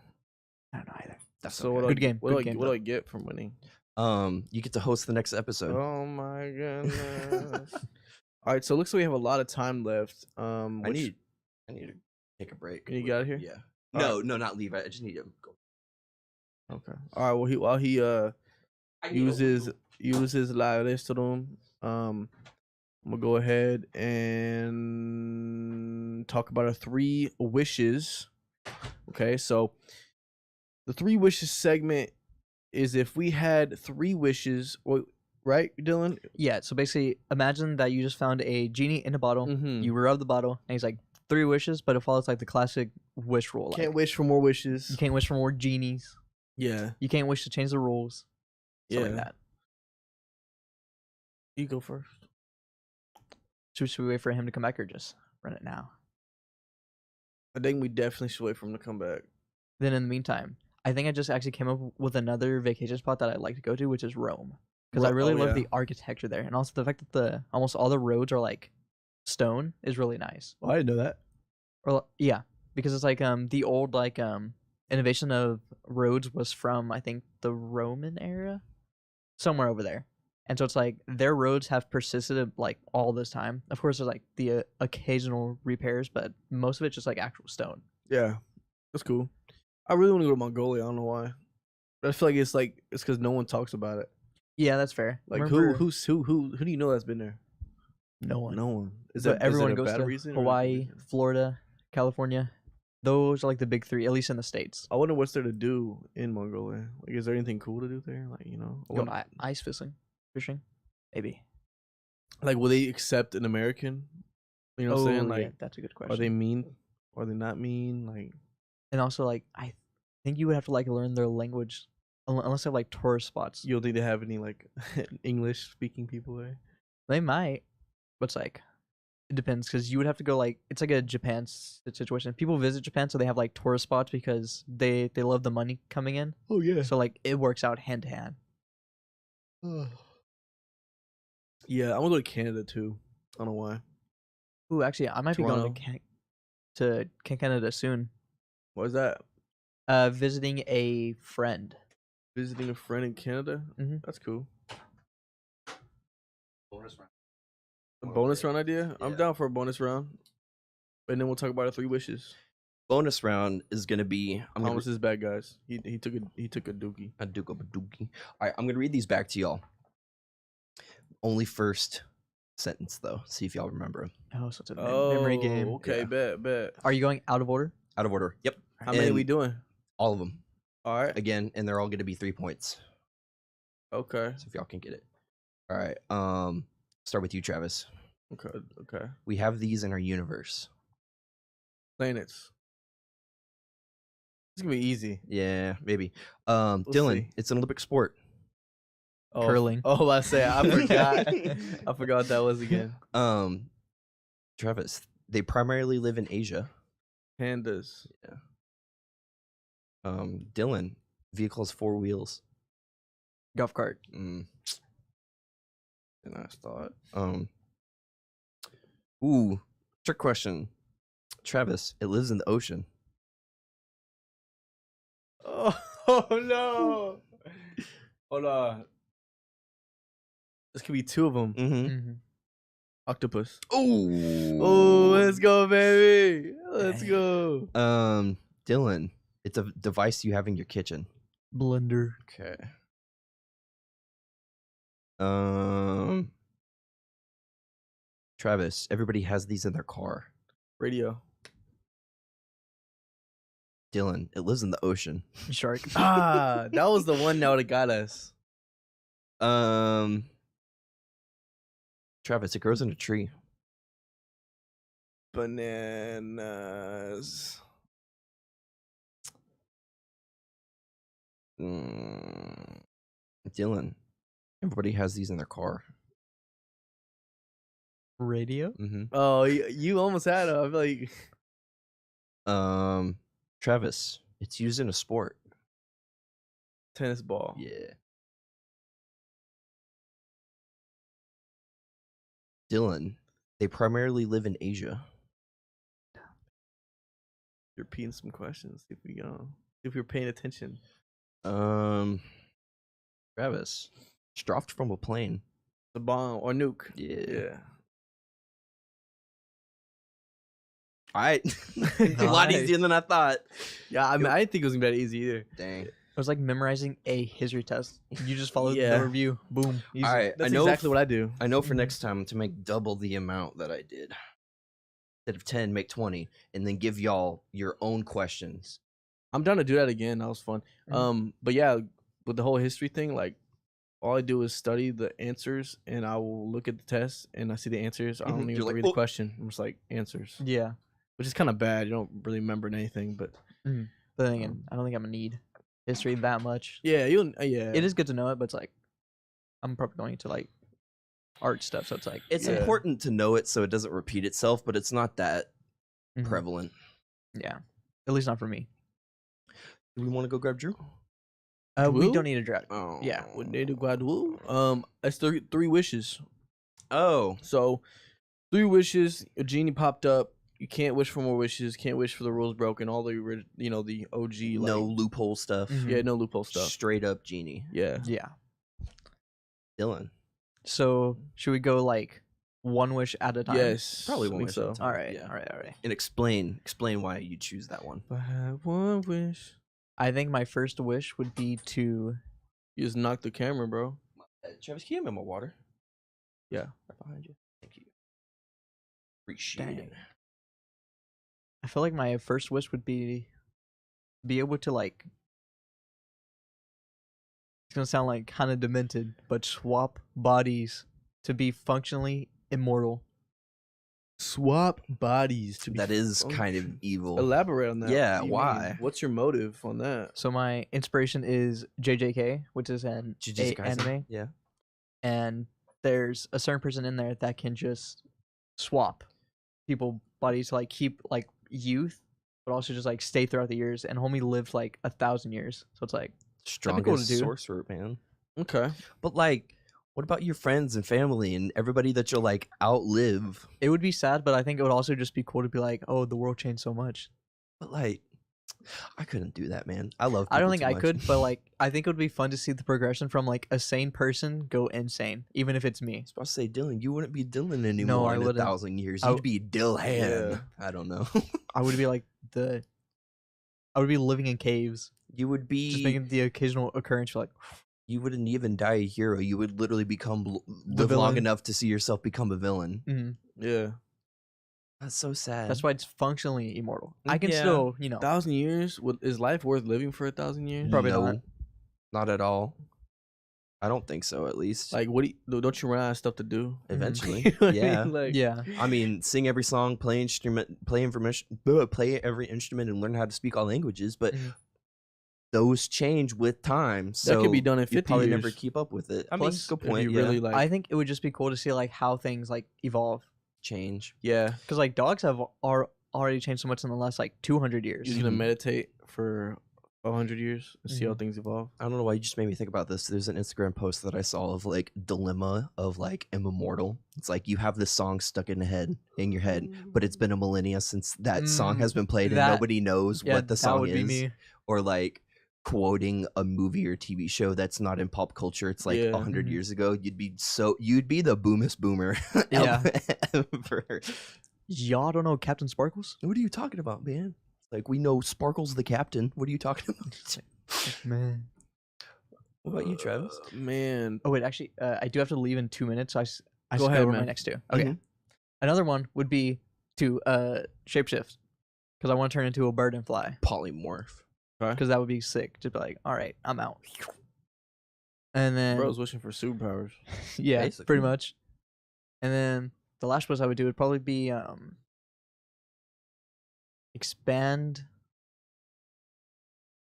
I don't know either.
That's
So
okay.
Good game.
What do
Good game,
I get from winning?
You get to host the next episode.
Oh my goodness. All right, so it looks like we have a lot of time left.
I need to take a break.
Can you get out of here?
Yeah.
All
No, not leave. I just need to go.
Okay. All right. Well, while he uses la restroom, I'm gonna go ahead and talk about our 3 wishes. Okay, so the 3 wishes segment is if we had 3 wishes, right, Dylan?
Yeah. So basically, imagine that you just found a genie in a bottle.
Mm-hmm.
You rub the bottle, and he's like 3 wishes, but it follows like the classic wish rule.
Can't
Like,
wish for more wishes.
you can't wish for more genies.
Yeah.
You can't wish to change the rules. Stuff like that.
You go first.
Should we wait for him to come back or just run it now?
I think we definitely should wait for him to come back.
Then in the meantime, I think I just actually came up with another vacation spot that I'd like to go to, which is Rome. Because I really love the architecture there. And also the fact that almost all the roads are like stone is really nice.
Oh, I didn't know that.
Or yeah, because it's like the old like innovation of roads was from I think the Roman era, somewhere over there. And so it's like their roads have persisted like all this time. Of course, there's like the occasional repairs, but most of it's just like actual stone.
Yeah, that's cool. I really want to go to Mongolia. I don't know why. I feel like it's because no one talks about it.
Yeah, that's fair.
Like
Remember,
who do you know that's been there?
No one.
No one. Is
But
that
everyone
a
goes
bad
to
reason or a good
Hawaii,
reason?
Florida, California. Those are like the big 3, at least in the States.
I wonder what's there to do in Mongolia. Like, is there anything cool to do there? Like,
Go ice fishing, maybe.
like, will they accept an American? You know what I'm saying? Like,
yeah, that's a good question.
are they mean? Are they not mean? Like,
And also, like, I think you would have to like learn their language, unless they have like tourist spots.
you don't think they have any like English speaking people there?
They might, but it's like it depends because you would have to go like it's like a Japan situation. People visit Japan, so they have like tourist spots because they love the money coming in.
Oh yeah.
So like it works out hand to hand.
Yeah, I want to go to Canada too. I don't know why.
Ooh, actually, I might be going
Toronto.
to Canada soon.
What is that?
Visiting a friend.
Visiting a friend in Canada?
Mhm.
That's cool.
Bonus round.
A bonus round idea? I'm
Yeah.
down for a bonus round. And then we'll talk about our 3 wishes.
Bonus round is gonna be. I'm gonna
Thomas is bad, guys. He took a dookie.
a dookie. All right, I'm gonna read these back to y'all. Only first sentence though. See if y'all remember 'em.
Oh, so it's a memory game.
Okay,
Yeah.
bet.
Are you going out of order?
Out of order. Yep.
How many we
And
doing?
all of them
All right.
again, and they're all gonna be 3 points.
Okay.
So if y'all can get it. All right. Start with you, Travis.
Okay.
We have these in our universe.
Planets. It's gonna be easy.
Yeah, maybe. Dylan,
see.
it's an Olympic sport.
Oh,
Curling.
Oh, I say I forgot. I forgot what that was again.
Travis, they primarily live in Asia.
Pandas.
Dylan, vehicle has 4 wheels.
Golf cart.
And I thought. Ooh, trick question. Travis, it lives in the ocean.
Oh no! Hold on. This could be 2 of them.
Mm-hmm.
Mm-hmm.
Octopus.
Ooh.
Oh, let's go, baby. Let's
Dang.
go.
Dylan, it's a device you have in your kitchen.
Blender.
Okay. Travis, everybody has these in their car.
Radio.
Dylan, it lives in the ocean.
Shark.
That was the one that would have got us.
Travis, it grows in a tree.
Bananas.
Dylan, everybody has these in their car.
Radio.
Mm-hmm.
Oh, you almost had it. I feel like
Travis, it's used in a sport.
tennis ball.
Yeah. Dylan, they primarily live in Asia.
You're repeating some questions. See if you're paying attention.
Travis, it's dropped from a plane.
The bomb or nuke.
Yeah. All right. A lot
Nice.
easier than I thought.
Yeah, I mean, I didn't think it was gonna be that easy either.
Dang.
It was like memorizing a history test. You just followed
Yeah.
the review. Boom. Easy.
All right.
That's
I know
exactly what I do.
I know for
Mhm.
next time to make double the amount that I did. Instead of 10, make 20, and then give y'all your own questions.
I'm down to do that again. That was fun.
Mhm.
But yeah, with the whole history thing, like all I do is study the answers, and I will look at the test, and I see the answers. I don't
Mhm.
even
You're like,
read the
"Oh."
question. I'm just like answers,
Yeah.
which is kind of bad. You don't really remember anything, but
But then again, I don't think I'm gonna need history that much.
yeah, yeah.
It is good to know it, but it's like I'm probably going into like art stuff, so it's like
It's
Yeah.
important to know it so it doesn't repeat itself, but it's not that
Mhm.
prevalent.
Yeah. At least not for me.
Do we want to go grab Drew?
We
Drew?
don't need a draft.
Oh.
Yeah.
What they do, Guadalupe? It's three wishes.
Oh.
So 3 wishes. A genie popped up. You can't wish for more wishes. Can't wish for the rules broken. All the the OG like,
No loophole stuff.
Mhm.
yeah, no loophole stuff.
Straight up genie.
Yeah.
Yeah.
Dylan.
So should we go like one wish at a time?
Yes.
Probably
I
one
think
wish at a
so.
time.
All right.
Yeah.
All right.
And explain why you choose that one.
If I had one wish.
I think my first wish would be to
You just knocked the camera, bro.
Travis, can you have my water?
Yeah.
Right behind you. Thank you. Appreciate it.
Dang. I feel like my first wish would be able to like it's gonna sound like kind of demented, but swap bodies to be functionally immortal.
Swap bodies to be.
That is kind of
function-
evil.
Elaborate on that.
Yeah,
What do you
why?
mean? What's your motive on that?
So my inspiration is JJK, which is an
Jujutsu Kaisen.
anime,
Yeah.
and there's a certain person in there that can just swap people bodies to like keep like youth, but also just like stay throughout the years. And homie lived like 1,000 years, so it's like
Strongest
do.
sorcerer, man.
Okay.
But like, What about your friends and family and everybody that you'll like outlive?
It would be sad, but I think it would also just be cool to be like, oh, the world changed so much.
But like, I couldn't do that, man. I love.
I don't
people
think
too
I
much.
could, but like, I think it would be fun to see the progression from like a sane person go insane, even if it's me.
I was about to say, Dylan, you wouldn't be Dylan anymore
I
in
wouldn't.
1,000 years.
I
You'd
w-
be Dilhan.
Yeah.
I don't know.
I would be like I would be living in caves,
You would
just
be.
making the occasional occurrence. Like,
You wouldn't even die a hero. You would literally become
The
live long
villain.
enough to see yourself become a villain.
mhm.
Yeah.
That's so sad.
That's why it's functionally immortal. I can
Yeah.
still,
1,000 years? Is life worth living for 1,000 years?
Probably
no,
not.
not at all. I don't think so. At least
Like, what do you, don't you run out of stuff to do?
eventually.
You know what I
Yeah.
mean? Like,
yeah.
I mean, sing every song, play every instrument, and learn how to speak all languages. But
Mhm.
those change with time. So
could be done in
you
50
probably
years.
never keep up with it. I
Plus,
mean, good
if
point.
you
Yeah.
really like,
I think it would just be cool to see like how things like evolve,
change.
yeah,
because like dogs are already changed so much in the last like 200 years.
you're gonna
Mhm.
meditate for 100 years and see how
Mhm.
things evolve.
I don't know why you just made me think about this. There's an Instagram post that I saw of like dilemma of like immortal. It's like you have this song stuck in your head, but it's been a millennia since that song has been played and
that-
nobody knows
Yeah,
what the
that
song
would
is.
be me.
Or like quoting a movie or TV show that's not in pop culture. It's like
Yeah.
100
Mhm.
years ago. You'd be the boomest boomer.
Yeah.
ever.
Y'all don't know Captain Sparkles?
What are you talking about, man? Like we know Sparkle's the captain. What are you talking about?
Man.
What about you, Travis?
Man,
Oh wait, actually, I do have to leave in 2 minutes. So I
Go
skipped
ahead,
over
man.
my next two. Okay.
Mhm.
Another one would be to shapeshift, because I want to turn into a bird and fly,
Polymorph.
because that would be sick. Just be like, all right, I'm out. And then
bro's wishing for superpowers.
yeah,
Basically.
pretty much. And then the last place I would do would probably be expand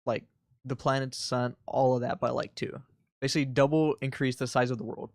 like the planet's sun, all of that by like 2. Basically double increase the size of the world.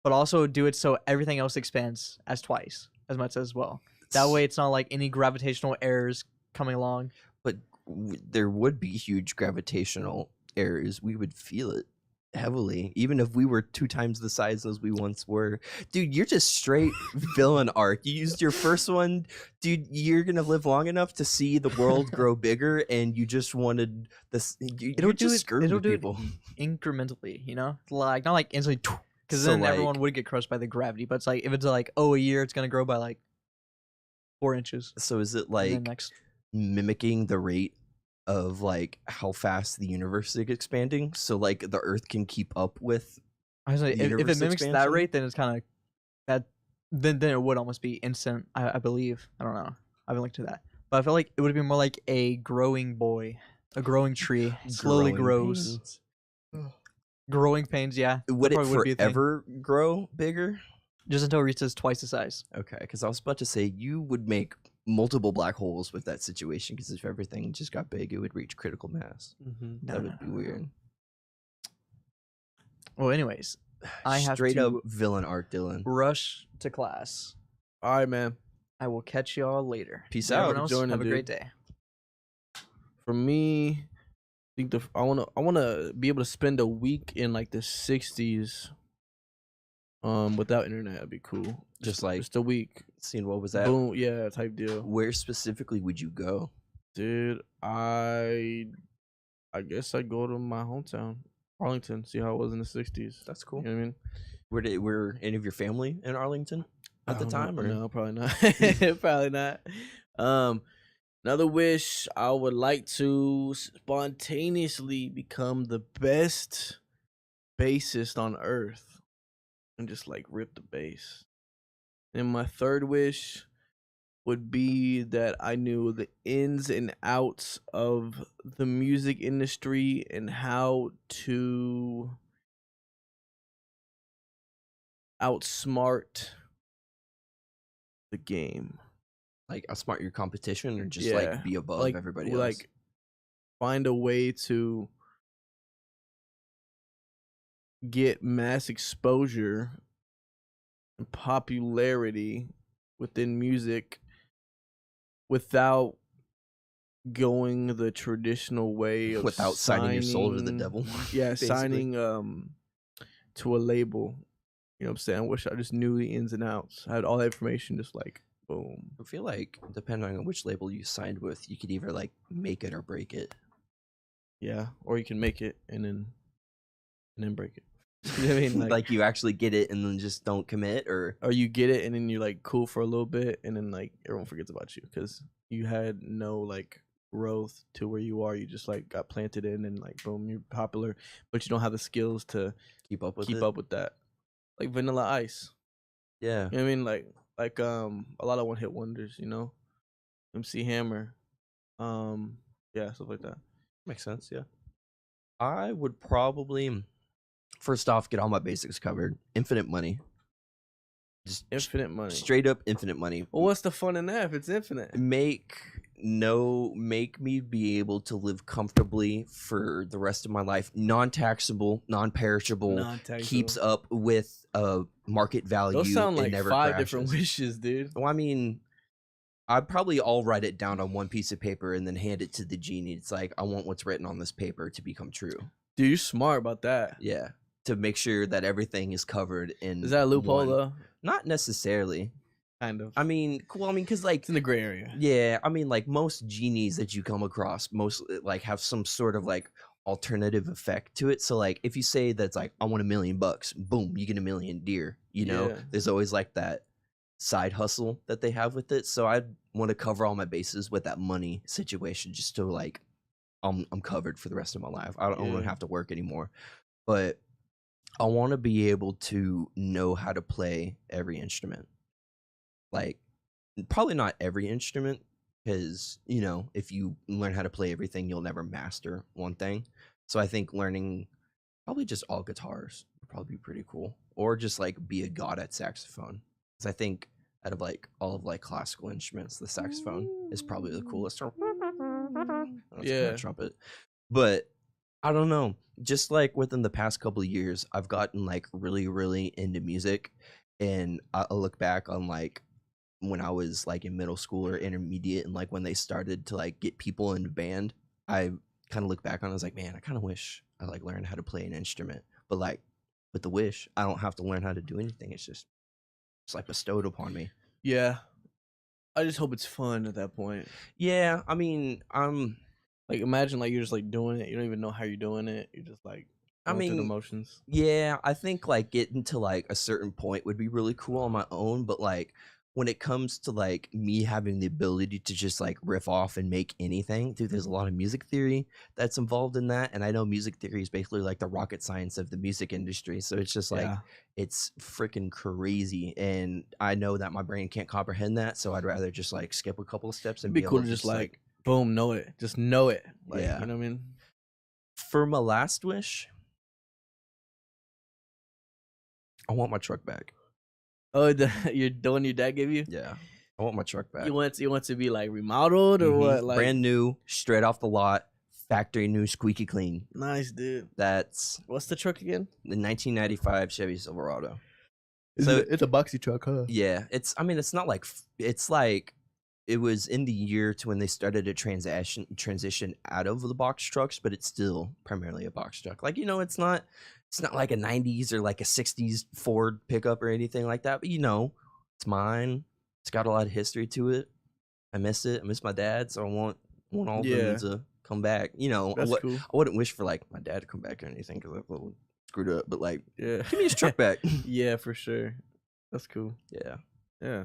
But also do it so everything else expands as twice as much as well. That way it's not like any gravitational errors coming along.
But there would be huge gravitational errors. We would feel it heavily, even if we were 2 times the size as we once were. Dude, you're just straight villain arc. You used your first one, dude. You're gonna live long enough to see the world grow bigger, and you just wanted this. You're just screwing
it'll
with
do
people.
it incrementally, like not like instantly, because
So,
then everyone
like-
would get crushed by the gravity. But it's like if it's like, oh, a year, it's gonna grow by like 4 inches.
So is it
And then
like
next,
mimicking the rate of like how fast the universe is expanding, so like the Earth can keep up with?
I was like, if it
universe
mimics that
expansion?
rate, then it's kind of that. Then it would almost be instant. I believe. I don't know. I haven't looked at that, but I feel like it would be more like a growing boy, a growing tree, slowly
Growing
grows.
pains.
Growing pains, yeah.
Would
that
it
probably be a thing.
forever grow bigger?
Just until it reaches twice the size.
Okay, because I was about to say you would make multiple black holes with that situation. Because if everything just got big, it would reach critical mass.
Mm-hmm.
No,
That
no,
would be
no, no.
weird.
Well, anyways, I have
Straight
to
up villain art, Dylan.
rush to class.
All right, man.
I will catch y'all later.
Peace
Everyone
out.
else,
Joining,
have a
dude.
great day.
For me, I think I wanna be able to spend a week in like the 60s, without internet. That'd be cool.
Just like
just a week.
seeing what was that?
Boom, yeah, type deal.
Where specifically would you go?
Dude, I guess I'd go to my hometown, Arlington, see how it was in the 60s.
That's
You
cool.
know what I mean?
Were any of your family in Arlington at
I
the
don't
time?
know.
Or?
No, probably not. Probably not. Another wish, I would like to spontaneously become the best bassist on earth and just like rip the bass. And my third wish would be that I knew the ins and outs of the music industry and how to outsmart the game.
Like outsmart your competition, or just
Yeah,
like be above everybody else?
Like find a way to get mass exposure and popularity within music without going the traditional way of
Without signing your soul to the
signing-
devil.
Yeah,
basically.
signing to a label. You know what I'm saying? I wish I just knew the ins and outs. I had all that information, just like boom.
I feel like depending on which label you signed with, you could either like make it or break it.
Yeah, or you can make it and then break it. You know what I mean?
Like you actually get it and then just don't commit, or
you get it and then you're like cool for a little bit, and then like everyone forgets about you because you had no like growth to where you are. You just like got planted in and like boom, you're popular, but you don't have the skills to
keep up with
keep
it.
up with that. Like Vanilla Ice.
Yeah.
You know what I mean? Like a lot of one hit wonders, you know? MC Hammer. Yeah, stuff like that.
Makes sense, yeah. I would probably first off get all my basics covered. Infinite money. Just
Infinite money.
straight up infinite money.
Well, what's the fun in that if it's infinite?
Make me be able to live comfortably for the rest of my life. Non-taxable, non-perishable,
Non-taxable.
keeps up with market value.
Those sound like
and never
5
crashes.
different wishes, dude.
Well, I mean, I'd probably all write it down on one piece of paper and then hand it to the genie. It's like, I want what's written on this paper to become true.
Dude, you're smart about that.
Yeah. To make sure that everything is covered in
Is that a loophole
one.
though?
Not necessarily.
Kind of.
I mean, cool. I mean, because like
It's in the gray area.
yeah, I mean, like most genies that you come across, most like have some sort of like alternative effect to it. So like, if you say that's like, I want $1 million, boom, you get $1 million deer. You know,
Yeah.
there's always like that side hustle that they have with it. So I'd want to cover all my bases with that money situation, just to like, I'm covered for the rest of my life. I don't want
Yeah.
to have to work anymore, but I want to be able to know how to play every instrument. Like, probably not every instrument, because you know, if you learn how to play everything, you'll never master one thing. So I think learning probably just all guitars would probably be pretty cool, or just like be a god at saxophone. Because I think out of like all of like classical instruments, the saxophone is probably the coolest.
Yeah.
Trumpet, but I don't know. Just like within the past couple of years, I've gotten like really, really into music, and I look back on like when I was like in middle school or intermediate, and like when they started to like get people into band, I kind of look back on it, I was like, man, I kind of wish I like learned how to play an instrument. But like with the wish, I don't have to learn how to do anything. It's like bestowed upon me.
Yeah. I just hope it's fun at that point.
Yeah, I mean,
Like imagine like you're just like doing it. You don't even know how you're doing it. You're just like going through the motions.
yeah, I think like getting to like a certain point would be really cool on my own, but like when it comes to like me having the ability to just like riff off and make anything, dude, there's a lot of music theory that's involved in that, and I know music theory is basically like the rocket science of the music industry. So it's just like
Yeah.
it's freaking crazy, and I know that my brain can't comprehend that, so I'd rather just like skip a couple of steps and
It'd be
be
cool
able
to
to
just like boom, know it. Just know it. Like,
Yeah.
you know what I mean?
For my last wish, I want my truck back.
Oh, you're the one your dad gave you?
Yeah, I want my truck back.
You want to be like remodeled or
Mhm.
what? Like
Brand new, straight off the lot, factory new, squeaky clean.
nice, dude.
That's
What's the truck again?
the 1995 Chevy Silverado.
It's a boxy truck, huh?
Yeah, it's. I mean, it's not like it's like it was in the year to when they started a transition out of the box trucks, but it's still primarily a box truck. Like, you know, it's not like a 90s or like a 60s Ford pickup or anything like that. But you know, it's mine. It's got a lot of history to it. I miss it. I miss my dad, so I want all of them to come back. You know,
That's cool.
I wouldn't wish for like my dad to come back or anything because I'm a little screwed up. But like,
Yeah.
give me his truck back.
Yeah, for sure. That's cool.
Yeah.
Yeah.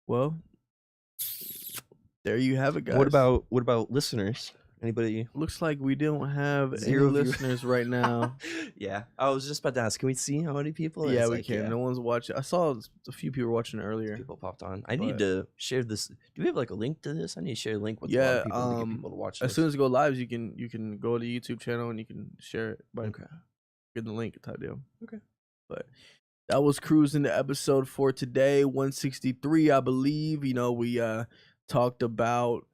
Well, there you have it, guys.
What about listeners? Anybody?
Looks like we don't have
Zero
any
view-
listeners right now.
Yeah, I was just about to ask. Can we see how many people?
Yeah,
It's
we
like,
can.
yeah,
No one's watching. I saw a few people watching earlier.
people popped on. I need
But-
to share this. Do we have like a link to this? I need to share a link with a lot
Yeah,
of people to get people to watch.
As
this.
soon as it go lives, you can go to the YouTube channel and you can share it by
Okay.
getting the link type deal.
Okay.
But that was Cruisin' the episode for today, 163, I believe. You know, we talked about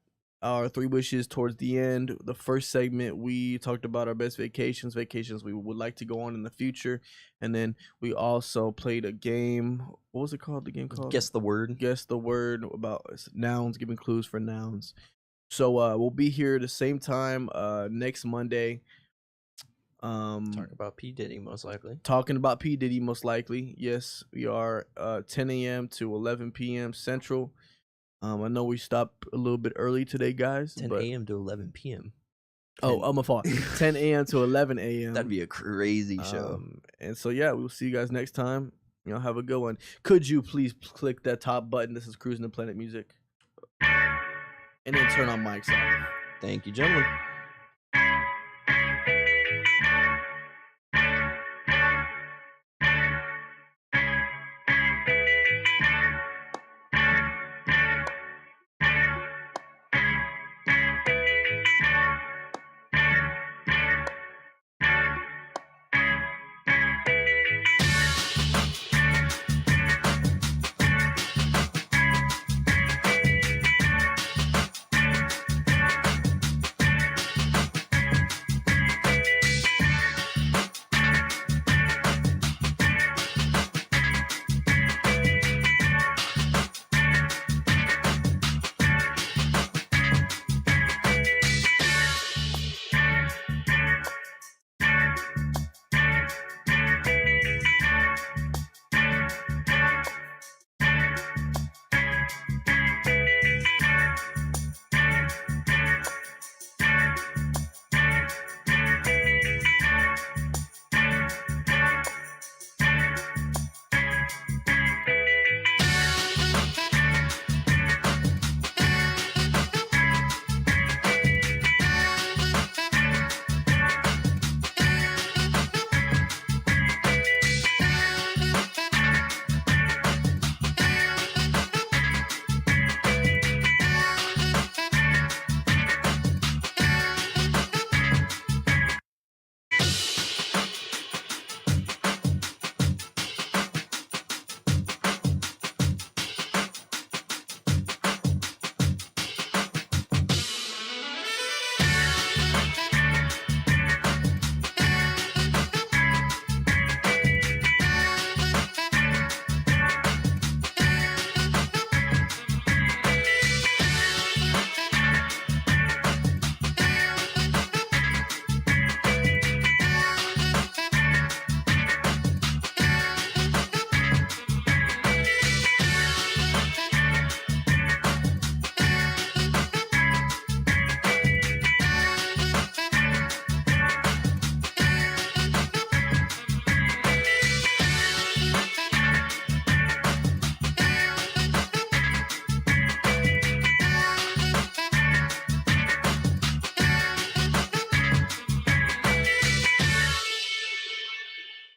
our 3 wishes towards the end. The first segment, we talked about our best vacations we would like to go on in the future. And then we also played a game. What was it called? The game called?
Guess the word.
Guess the word, about nouns, giving clues for nouns. So we'll be here the same time next Monday.
Talk about P Diddy most likely.
Talking about P Diddy most likely. Yes, we are 10 a.m. to 11 p.m. Central. I know we stopped a little bit early today, guys.
10
but
a.m. to 11 p.m.
Oh, I'm a fault. 10 a.m. to 11 a.m.
That'd be a crazy show.
And so yeah, we'll see you guys next time. You know, have a good one. Could you please click that top button? This is Cruising the Planet Music, and then turn on mics off.
Thank you, gentlemen.